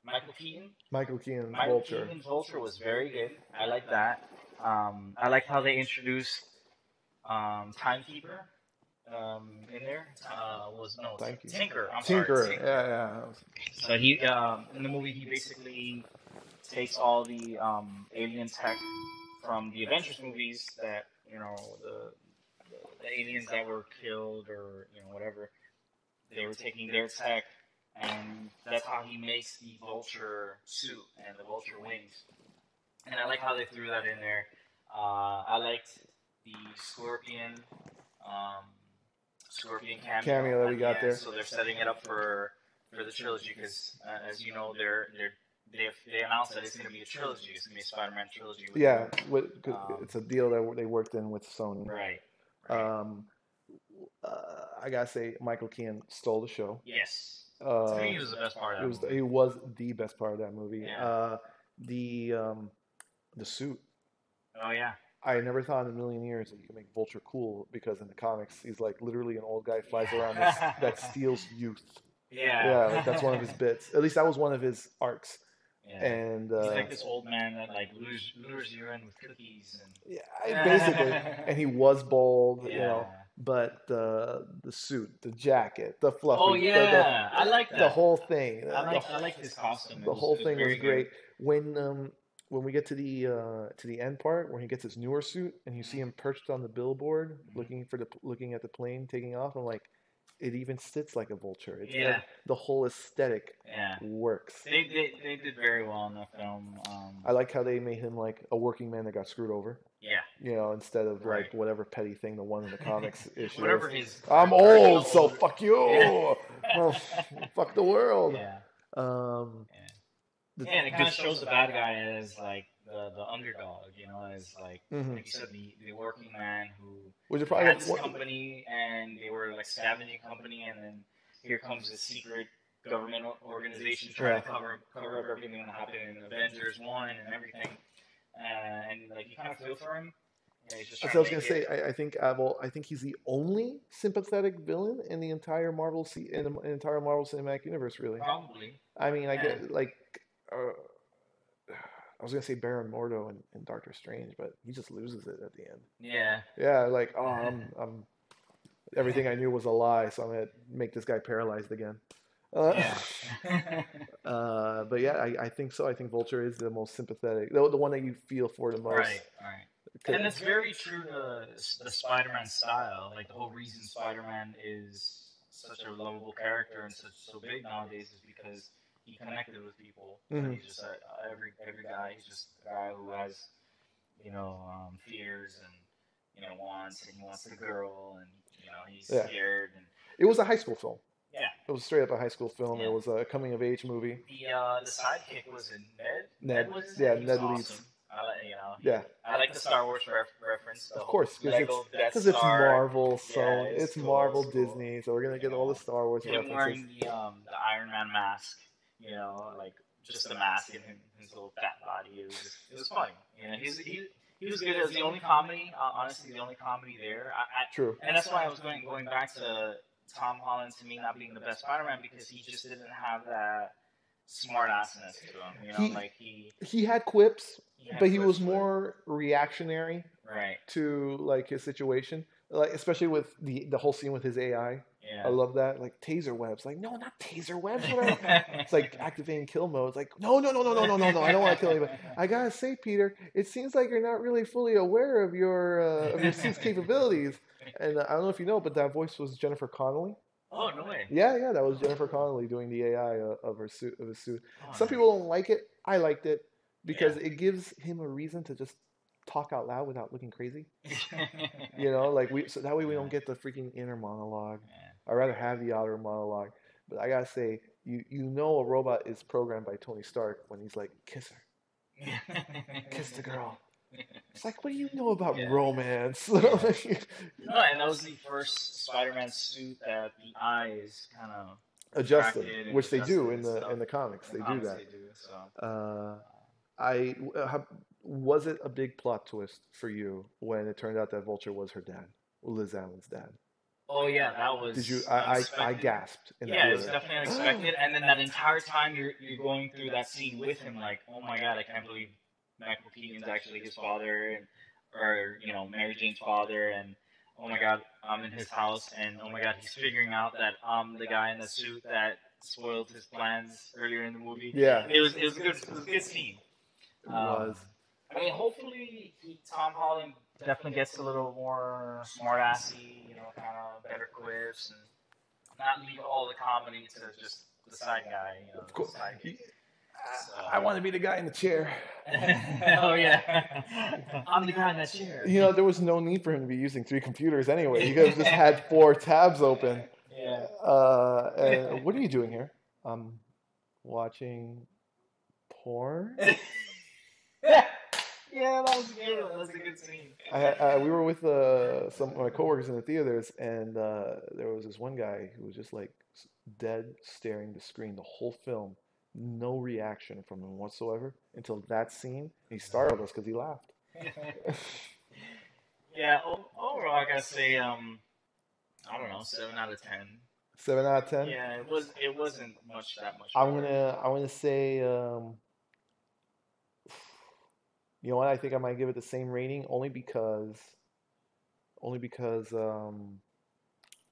Michael Keaton's Vulture was very good. I like that. I like how they introduced Timekeeper. in there. Was no Thank you. Tinker. I'm sorry, Tinker. Tinker. Yeah, yeah. So he in the movie he basically takes all the alien tech from the Avengers movies that the aliens that were killed or whatever they were taking their tech, and that's how he makes the vulture suit and the vulture wings. And I like how they threw that in there. I liked the um, scorpion Cameo cameo that we at the got end. there. So they're setting it up for the trilogy because, as you know, they announced that it's going to be a trilogy. It's going to be a Spider-Man trilogy. Yeah, it's a deal that they worked in with Sony. Right. Um, I gotta say, Michael Keaton stole the show. Yes. To me, he was the best part of that movie. He was the best part of that movie. Yeah. The suit. Oh yeah. I never thought in a million years that you could make Vulture cool because in the comics he's like literally an old guy flies around that steals youth. Yeah. Like that's one of his bits. At least that was one of his arcs. Yeah. And he's like this old man that like lures you in with cookies and yeah, basically. And he was bald, yeah. But the suit, the jacket, the fluffy. Oh yeah, I like that. The whole thing. I like his costume. The whole thing was great. When we get to the end part where he gets his newer suit and you see him perched on the billboard looking at the plane taking off, I'm like, it even sits like a vulture. It's the whole aesthetic works. They did very well in the film. I like how they made him like a working man that got screwed over. Yeah. Instead of like whatever petty thing the one in the comics issue. Whatever his. I'm old, so fuck you. Oh, fuck the world. Yeah. And it kind of shows the bad guy as like the underdog, as like like you said, the working man who had this company and they were like scavenging company, and then here comes this secret government organization trying to cover up everything that happened in Avengers 1 and everything, and like you kind of feel for him. Yeah, he's just so I was gonna say, I think he's the only sympathetic villain in the entire Marvel entire Marvel Cinematic Universe, really. Probably. I mean, I get like. I was gonna say Baron Mordo in Doctor Strange, but he just loses it at the end. Yeah. Yeah, like I'm everything I knew was a lie, so I'm gonna make this guy paralyzed again. Yeah. But yeah, I think so. I think Vulture is the most sympathetic, the one that you feel for the most. Right. And it's very true to the Spider-Man style. Like the whole reason Spider-Man is such a lovable character and so big nowadays is because he connected with people. He's just every guy. He's just a guy who has, fears and wants, and he wants the girl, and he's scared. And it was a high school film. Yeah, it was straight up a high school film. It was a coming of age movie. The sidekick was Ned. Ned was his name. Ned Leeds. Awesome. I like the Star Wars reference. Of course, because it's Marvel, so it's cool, Marvel Disney, so we're gonna get all the Star Wars references. Him wearing the Iron Man mask. Like just the mask and his little fat body. It was funny. He was good. It was the only comedy. Honestly, the only comedy there. True. And that's why I was going back to Tom Holland to me not being the best Spider-Man because he just didn't have that smart assness to him. He had quips, but he was more reactionary. Right. To like his situation, like especially with the whole scene with his AI. Yeah. I love that. Like taser webs. Like, no, not taser webs. It's like activating kill mode. It's like, no. I don't want to kill anybody. I gotta say, Peter, it seems like you're not really fully aware of your suit's capabilities. And I don't know if you know, but that voice was Jennifer Connelly. Oh, no way. Yeah, that was Jennifer Connelly doing the AI of his suit. Some people don't like it. I liked it because it gives him a reason to just talk out loud without looking crazy. So that way we don't get the freaking inner monologue. I'd rather have the outer monologue. But I gotta say, a robot is programmed by Tony Stark when he's like, kiss her. Kiss the girl. It's like, what do you know about romance? No, and that was the first Spider-Man suit that the eyes kind of adjusted, which they do in the comics. They do that. Was it a big plot twist for you when it turned out that Vulture was her dad, Liz Allen's dad? Oh yeah, that was. Did you? I gasped. It was definitely unexpected. And then that entire time you're going through that scene with him, like, oh my god, I can't believe Michael Keaton's actually his father, or Mary Jane's father, and oh my god, I'm in his house, and oh my god, he's figuring out that I'm the guy in the suit that spoiled his plans earlier in the movie. Yeah, It was a good scene. it Um, was. I mean, hopefully Tom Holland definitely gets a little more smart-assy, kind of better quips, and not leave all the comedy to just the side guy, Of the course. sidekick. So. I want to be the guy in the chair. Oh yeah, I'm the guy in that chair. There was no need for him to be using 3 computers anyway. You guys just had 4 tabs open. Yeah. And what are you doing here? I'm watching porn. Yeah, that was good. That was a good scene. We were with some of my coworkers in the theaters, and there was this one guy who was just like dead staring the screen the whole film, no reaction from him whatsoever until that scene. He startled us because he laughed. Yeah, overall, I gotta say, I don't know, 7 out of 10. 7 out of 10. Yeah, it wasn't that much. I'm gonna say, you know what? I think I might give it the same rating only because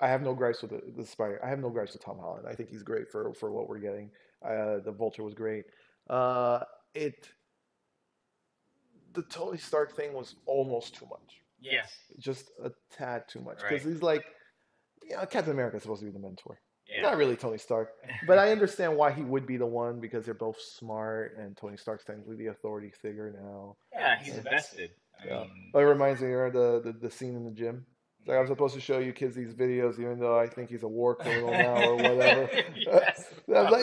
I have no gripes with the Spider. I have no gripes with Tom Holland. I think he's great for what we're getting. The Vulture was great. It the Tony Stark thing was almost too much. Yes. Just a tad too much Right. because he's like, Captain America is supposed to be the mentor. Yeah. Not really Tony Stark, but I understand why he would be the one because they're both smart and Tony Stark's technically the authority figure now. Yeah, he's invested. Yeah. I mean, It reminds me of the scene in the gym. It's like I'm supposed to show you kids these videos, even though I think he's a war criminal now or whatever. Yes.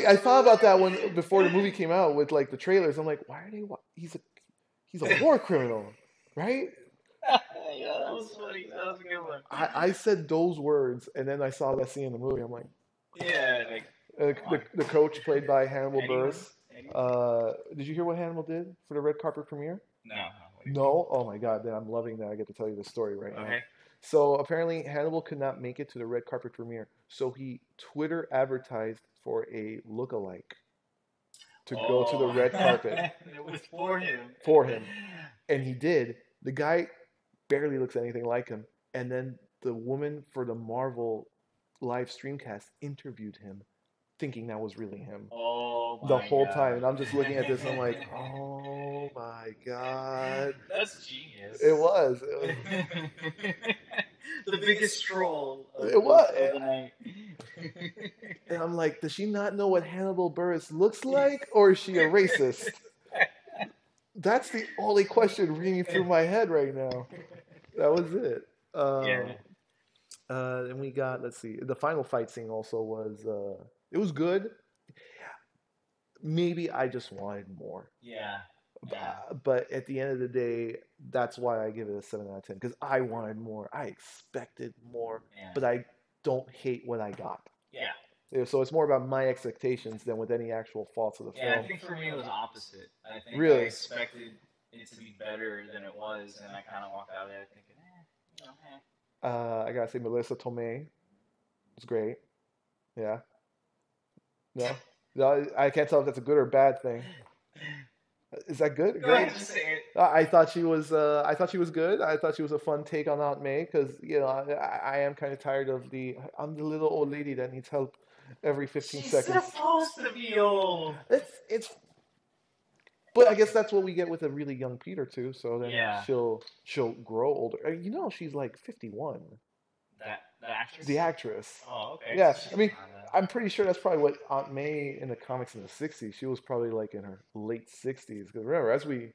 I thought about that when before the movie came out with like the trailers. I'm like, why are they? He's a war criminal, right? Yeah, that was funny. That was a good one. I said those words, and then I saw that scene in the movie. I'm like, Yeah, like the coach played by Hannibal Anyone? Buress. Did you hear what Hannibal did for the red carpet premiere? No. No. Oh my God! Then I'm loving that. I get to tell you the story right now. Okay. So apparently Hannibal could not make it to the red carpet premiere, so he Twitter advertised for a lookalike to go to the red carpet It was for him. for him, and he did. The guy barely looks anything like him, and then the woman for the Marvel live streamcast interviewed him, thinking that was really him Oh my the whole God. time, and I'm just looking at this, and I'm like, oh my God, That's genius. it was. The biggest troll. It was. Of the night. And I'm like, does she not know what Hannibal Buress looks like, or is she a racist? That's the only question ringing through my head right now. That was it. Yeah. And we got, let's see, the final fight scene also was, it was good. Maybe I just wanted more. Yeah. But at the end of the day, that's why I give it a 7 out of 10, because I wanted more. I expected more, Yeah. but I don't hate what I got. Yeah. So it's more about my expectations than with any actual faults of the Yeah, film. I think for me it was opposite. I think Really? I expected it to be better than it was, and I kind of walked out of there thinking, I gotta say, Melissa Tomei was great. Yeah. No, I can't tell if that's a good or bad thing. Is that good? Go Great. ahead, just say it. I thought she was. I thought she was good. I thought she was a fun take on Aunt May because I am kind of tired of I'm the little old lady that needs help every 15 She's seconds. supposed to be old. It's. But I guess that's what we get with a really young Peter too. So then Yeah. she'll grow older. She's like 51. The actress? The actress. Oh, okay. Yeah, So I mean, she's kinda- I'm pretty sure that's probably what Aunt May in the comics in the 60s. She was probably like in her late 60s. Because remember,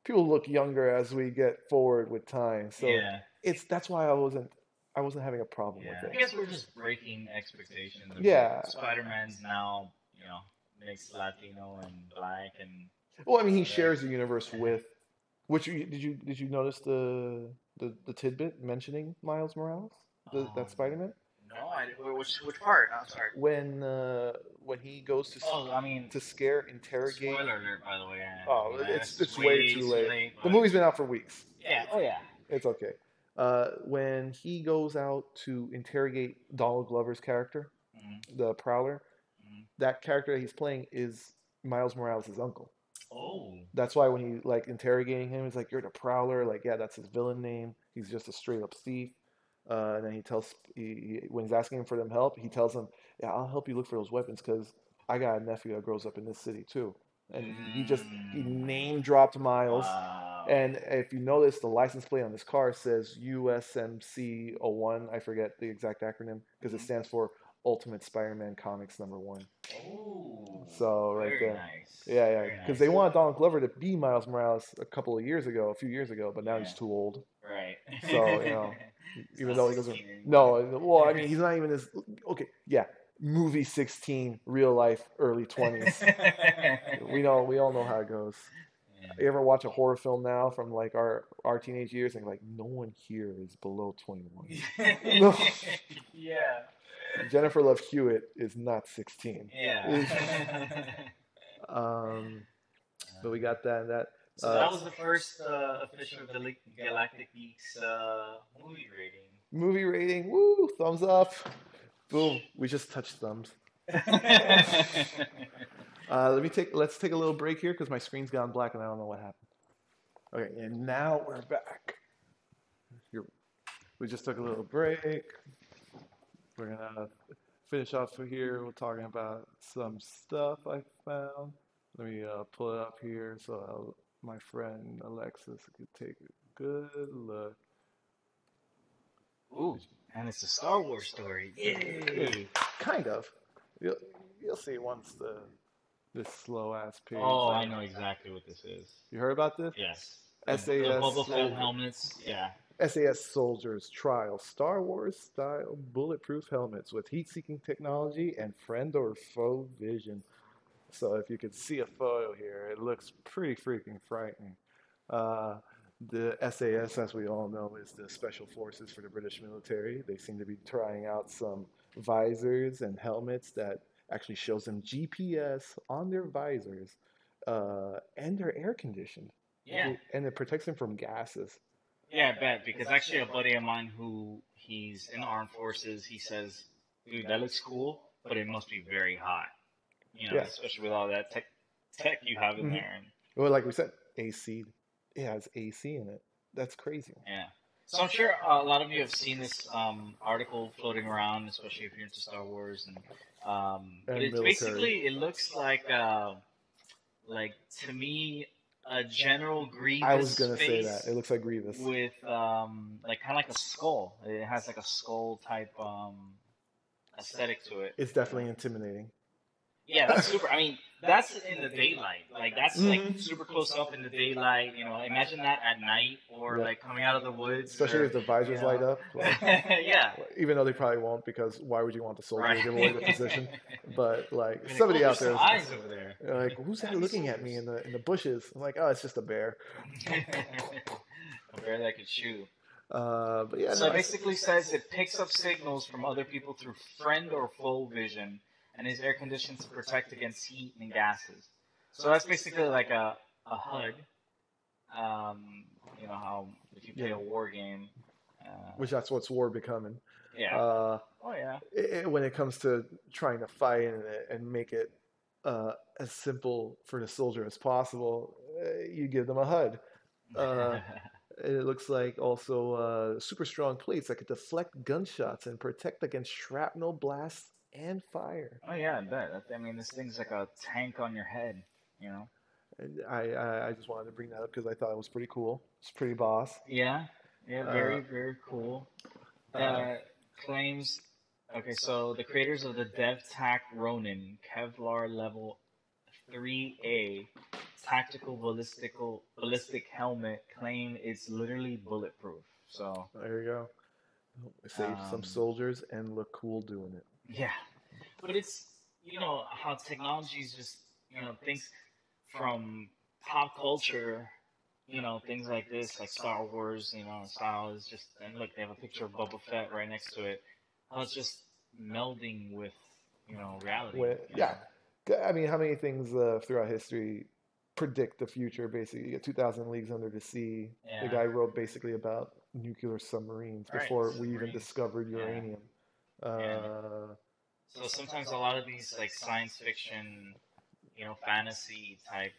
people look younger as we get forward with time. So yeah. that's why I wasn't having a problem Yeah. with I it. guess we're just breaking expectations. Yeah. Spider-Man's now, mixed Latino and black and. Well, I mean, he shares the universe with. Did you notice the tidbit mentioning Miles Morales, that Spider-Man? No, which part? I'm sorry. When he goes to to scare, interrogate. Spoiler alert, by the way. Oh, Yeah, it's way too late. The but- movie's been out for weeks. Yeah. Oh yeah. It's okay. When he goes out to interrogate Donald Glover's character, Mhm. the Prowler, Mhm. that character that he's playing is Miles Morales' uncle. Oh. That's why when he interrogating him, he's like, "You're the Prowler." Like, yeah, that's his villain name. He's just a straight up thief. And then when he's asking him for them help, he tells him, "Yeah, I'll help you look for those weapons because I got a nephew that grows up in this city too." And he Mm, name dropped Miles. wow. And if you notice, the license plate on this car says USMC 01. I forget the exact acronym because it Mhm. stands for Ultimate Spider-Man Comics #1. Oh, So right very there, nice. yeah, Very because they nice. wanted Donald Glover to be Miles Morales a few years ago, but now Yeah, he's too old. right. So It's even not though he doesn't, 16 anymore. no, well, I mean, he's not even as okay. Yeah, movie 16, real life early 20s. We all know how it goes. Yeah. You ever watch a horror film now from like our teenage years and like no one here is below 21. No, Yeah. Jennifer Love Hewitt is not 16. Yeah. um, but we got that and that. So that was the first official Galactic Geeks movie rating. Movie rating, woo, thumbs up. Boom, we just touched thumbs. Let's take a little break here because my screen's gone black and I don't know what happened. Okay, and now we're back. Here, we just took a little break. We're gonna finish off here. We're talking about some stuff I found. Let me pull it up here so my friend Alexis could take a good look. Ooh, and it's a Star Wars story. Yay! Kind of. You'll, you'll see once this slow ass page. Oh, I know exactly what this is. You heard about this? Yes. The SAS Boba Fett helmets. Yeah. SAS Soldiers Trial Star Wars style bulletproof helmets with heat-seeking technology and friend or foe vision. So if you could see a photo here, it looks pretty freaking frightening. Uh, the SAS, as we all know, is the special forces for the British military. They seem to be trying out some visors and helmets that actually shows them GPS on their visors, and they're air conditioned. Yeah. And it protects them from gases. Yeah, I bet. Because actually, a buddy of mine who he's in the armed forces, he says, "Dude, that looks cool, but it must be very hot. You know, Yeah. especially with all that tech you have in Mhm. there." And Well, like we said, AC. It has AC in it. That's crazy. yeah. So I'm sure a lot of you have seen this article floating around, especially if you're into Star Wars, and but And it's military. basically it looks like to me a General I was Grievous gonna say that. face It looks like Grievous. with like kind of like a skull. It has like a skull type aesthetic to it. It's definitely intimidating. Yeah, that's super. I mean, that's in the daylight. Like that's like Mhm. super close up in the daylight. You know, imagine that at night or Yeah. like coming out of the woods. Especially Or, if the visors light up. Like, yeah. even though they probably won't, because why would you want the soldier Right. to give away the position? But like You're like, somebody oh, out there's there some is eyes over there. like, who's that looking at me in the bushes? I'm like, oh, it's just a bear. A bear that could chew. But yeah, So no, it basically says it picks up signals from other people through friend or foe vision and is air conditioned to protect against heat and gases. So that's basically like a HUD. You know how if you play a war game. which that's what's war becoming. Yeah. Uh, Oh yeah. when it comes to trying to fight and make it as simple for the soldier as possible, you give them a HUD. Uh, it looks like also super strong plates that could deflect gunshots and protect against shrapnel blasts and fire. Oh yeah, I bet. I mean, this thing's like a tank on your head. You know. And I just wanted to bring that up because I thought it was pretty cool. It's pretty boss. Yeah. Yeah. Uh, Very cool. uh, Claims. Okay, so the creators of the DevTac Ronin Kevlar Level 3A tactical ballistic helmet claim it's literally bulletproof. So there you go. Save some um, soldiers and look cool doing it. yeah, but it's how technology is just things from pop culture. Things like this, like Star Wars. Style is just and look, they have a picture of Boba Fett right next to it. How it's just melding with reality. Yeah, I mean, how many things throughout history predict the future? Basically, you get 2,000 Leagues Under the Sea. The Yeah. guy wrote basically about nuclear submarines Right, before we even submarines. discovered Yeah. uranium. Yeah. So sometimes a lot of these like science fiction, fantasy type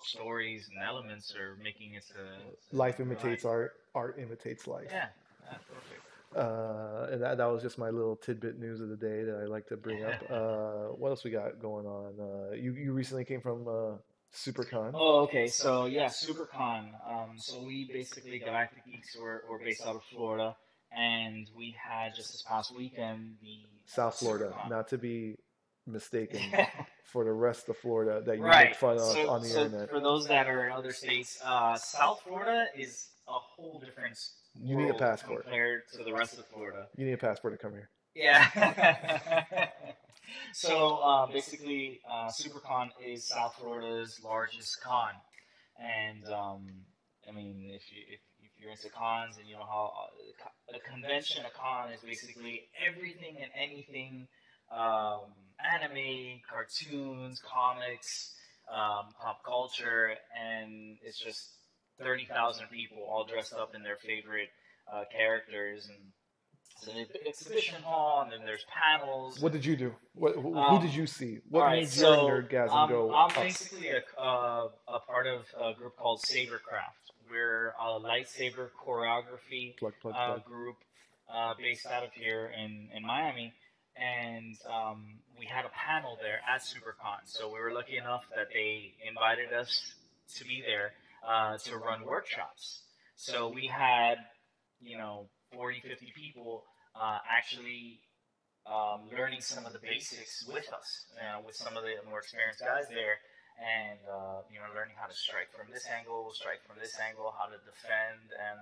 stories and elements are making it to Life real imitates life. art. Art imitates life. Yeah, perfect. And that was just my little tidbit news of the day that I like to bring up. What else we got going on? You recently came from Supercon. Oh, okay. So yeah, SuperCon. So we basically Galactic Geeks were based out of Florida, and we had just this past weekend the South Florida, SuperCon. not to be mistaken for the rest of Florida that you make Right. fun of So on the so internet. for those that are in other states, South Florida is a whole different You need a world passport. compared to the rest of Florida. You need a passport to come here. Yeah. So basically, SuperCon is South Florida's largest con, and I mean, if you're into cons and you know how a convention, a con is basically everything and anything, anime, cartoons, comics, pop culture, and it's just 30,000 people all dressed up in their favorite characters and it's an exhibition hall, and then there's panels. What And did you do? Who did um, you see? all What right, made your so nerdgasm go I'm up? basically a part of a group called SaberCraft. We're a lightsaber choreography Plug, plug, plug. group based out of here in Miami, and we had a panel there at SuperCon. So we were lucky enough that they invited us to be there to run workshops. So we had, 40, 50 people actually learning some of the basics with us, with some of the more experienced guys there, and learning how to strike from this angle, how to defend, and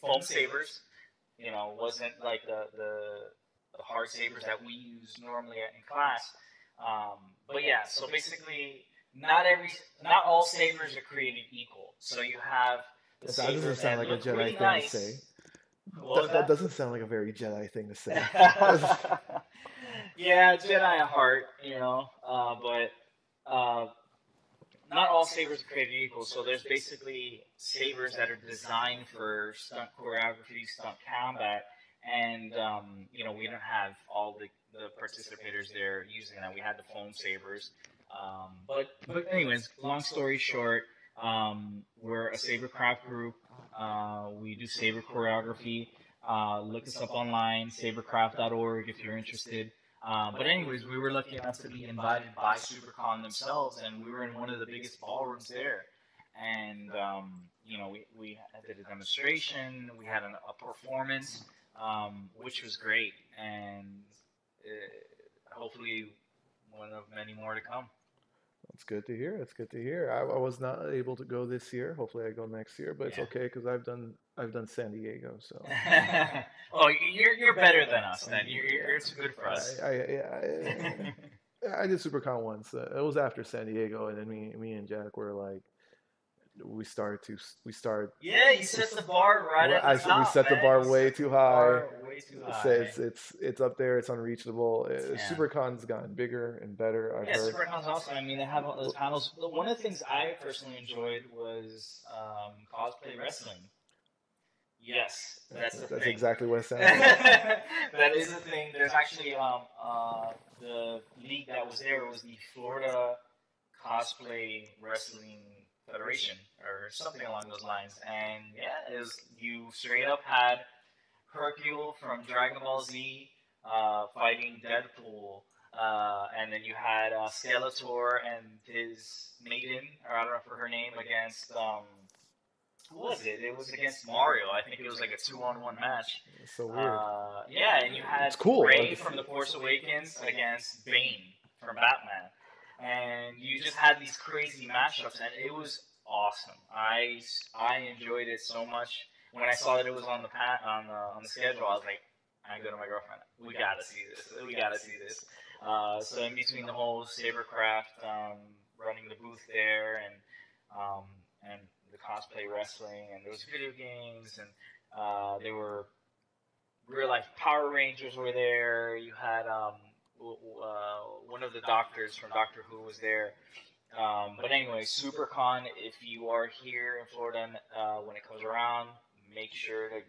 foam sabers. Wasn't like the hard sabers that we use normally in class. But yeah, so basically, not all sabers are created equal. So you have the That doesn't sabers sound that like a look Jedi really thing to say. nice. What was That that? doesn't sound like a very Jedi thing to say. Yeah, Jedi at heart, but uh, not all sabers are created equal. So there's basically sabers that are designed for stunt choreography, stunt combat, and we don't have all the participators there using that. We had the foam sabers, but anyways, long story short, we're a SaberCraft group. We do saber choreography. Look us up online, sabercraft.org if you're interested. But anyways, we were lucky enough to be invited by SuperCon themselves, and we were in one of the biggest ballrooms there. And we did a demonstration. We had a performance, which was great, and hopefully one of many more to come. That's good to hear. That's good to hear. I was not able to go this year. Hopefully, I go next year. But it's Yeah. okay because I've done San Diego. So Oh, you're better than us then. You're too good for us. I did SuperCon once. It was after San Diego, and then me and Jack were like, we started. Yeah, you set the bar right at the We top, set the man. bar You way set too the high. bar way too It's, high. it's up there. It's unreachable. Yeah. SuperCon's gotten bigger and better. I've Yeah, heard. SuperCon's awesome. I mean, they have all those panels. One of the things I personally enjoyed was cosplay wrestling. Yes, that's the That's thing. exactly what it sounds like. That is the thing. There's actually the league that was there was the Florida Cosplay Wrestling Federation or something along those lines. And yeah, it was you straight up had Hercule from Dragon Ball Z fighting Deadpool. And then you had Skeletor and his maiden, or I don't know for her name, against who was it? It was against Mario. I think it was like a 2-on-1 match. It's so weird. Yeah, and you had It's cool. Rey from The Force Awakens against Bane from Batman, and you just had these crazy matchups, and it was awesome. I enjoyed it so much. When I saw that it was on the schedule, I was like, I go to my girlfriend. We gotta see this. We gotta see this. So in between the whole SaberCraft, running the booth there, and the cosplay wrestling, and there was video games, and there were real life Power Rangers were there. You had one of the doctors from Doctor Who was there. But anyway, SuperCon, if you are here in Florida when it comes around, make sure to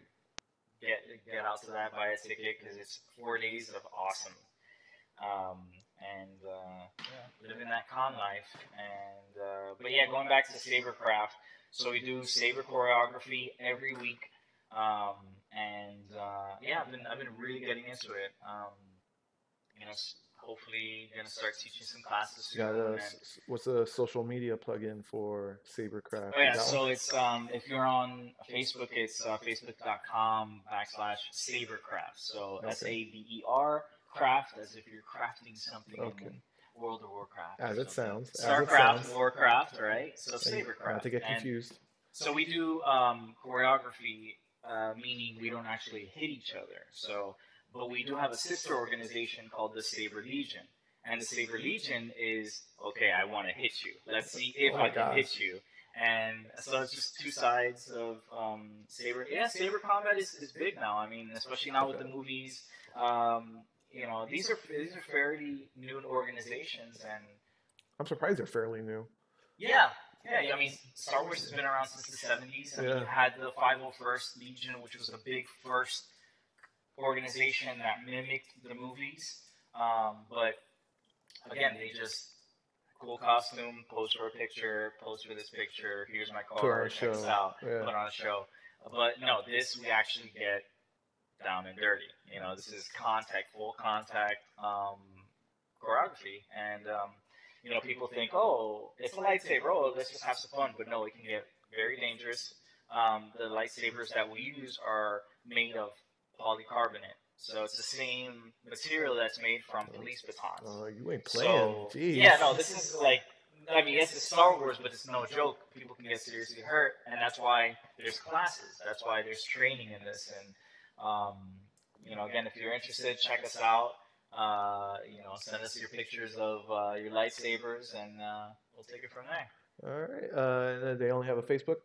get out to that, buy a ticket, because it's 4 days of awesome. Living that con life. But yeah, going back to SaberCraft, so we do saber choreography every week, and yeah, I've been really getting into it. Hopefully gonna start teaching some classes You got soon. And what's a social media plugin for SaberCraft? oh You yeah, got one? so it's if you're on Facebook, it's facebook.com/SaberCraft. So Okay. SABER craft, as if you're crafting something Okay. in World of Warcraft or As it something. sounds. As it StarCraft, sounds. Warcraft, right? So Not to SaberCraft, get and confused. so we do choreography, meaning we don't actually hit each other. So, but we do have a sister organization called the Saber Legion, and the Saber Legion is okay. I want to hit you. Let's see if Oh I my can gosh. hit you. And so it's just two sides of saber. Yeah, saber combat is big now. I mean, especially now with the Okay. movies. These are fairly new organizations, and I'm surprised they're fairly new. yeah, yeah. I mean, Star Wars has been around since the '70s. I mean, Yeah. you had the 501st Legion, which was a big first organization that mimicked the movies. But again, they just cool costume, pose for a picture, pose for this picture. Here's my Put on a card. Check us show. out. Yeah. Put on a show. But no, this we actually get down and dirty. This is contact, full contact choreography, and people think, oh, it's a lightsaber. Oh, let's just have some fun. But no, it can get very dangerous. The lightsabers that we use are made of polycarbonate, so it's the same material that's made from police batons. Oh, you ain't playing. So Jeez. yeah, no, this is like, I mean, yes, it's Star Wars, but it's no joke. People can get seriously hurt, and that's why there's classes. That's why there's training in this. And again, if you're interested, check us out. Send us your pictures of your lightsabers, and we'll take it from there. All right. They only have a Facebook.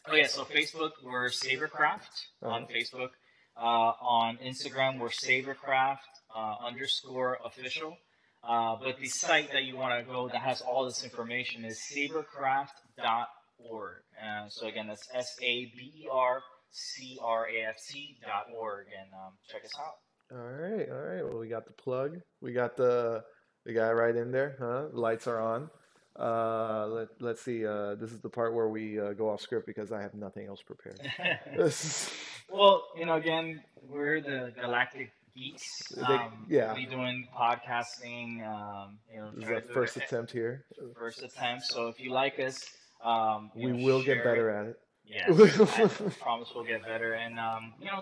Oh yeah, so Facebook we're SaberCraft on Facebook. On Instagram we're SaberCraft _official. But the site that you want to go that has all this information is sabercraft.org. So again, that's SaberCraft.org, and check us out. All right. All right. Well, we got the plug. We got the guy right in there. Huh? The lights are on. Let's see. This is the part where we go off script because I have nothing else prepared. Well, again, we're the Galactic Geeks. Yeah. We'll be doing podcasting. This is our first attempt here. First attempt. So if you like us, we will get better at it. Yes, I promise we'll get better. And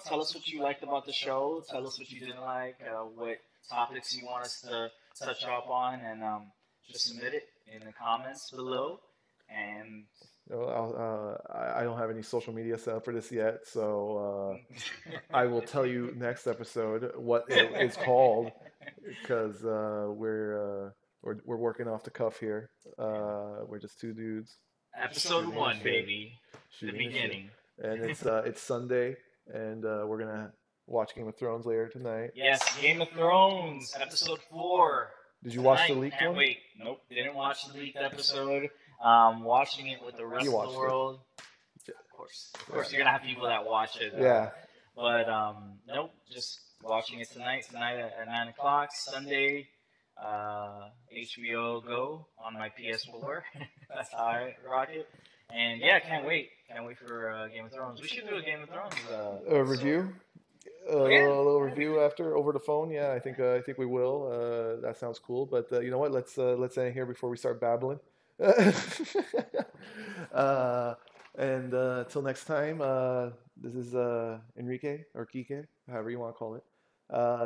tell us what you liked about the show. Tell us what you didn't like. What topics you want us to touch up on, and just submit it in the comments below. And I don't have any social media set up for this yet, so I will tell you next episode what it's called because we're working off the cuff here. We're just two dudes. Episode 1, baby. The beginning. And it's Sunday, and we're gonna watch Game of Thrones later tonight. Yes, Game of Thrones, episode 4. Did you watch the leaked Can't one? wait. Nope, didn't watch the leaked episode. Watching it with the rest of the world. Of course, you're gonna have people that watch it. Yeah. But nope, just watching it tonight at 9 o'clock Sunday. HBO Go on my PS4. That's how I rock it. And yeah, can't wait for Game of Thrones. We should do a Game of Thrones review. A little review after over the phone. Yeah, I think we will. That sounds cool. But you know what? Let's end here before we start babbling. And till next time, this is Enrique or Kike, however you want to call it,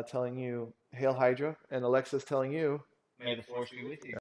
telling you Hail Hydra, and Alexis telling you, may the force be with you.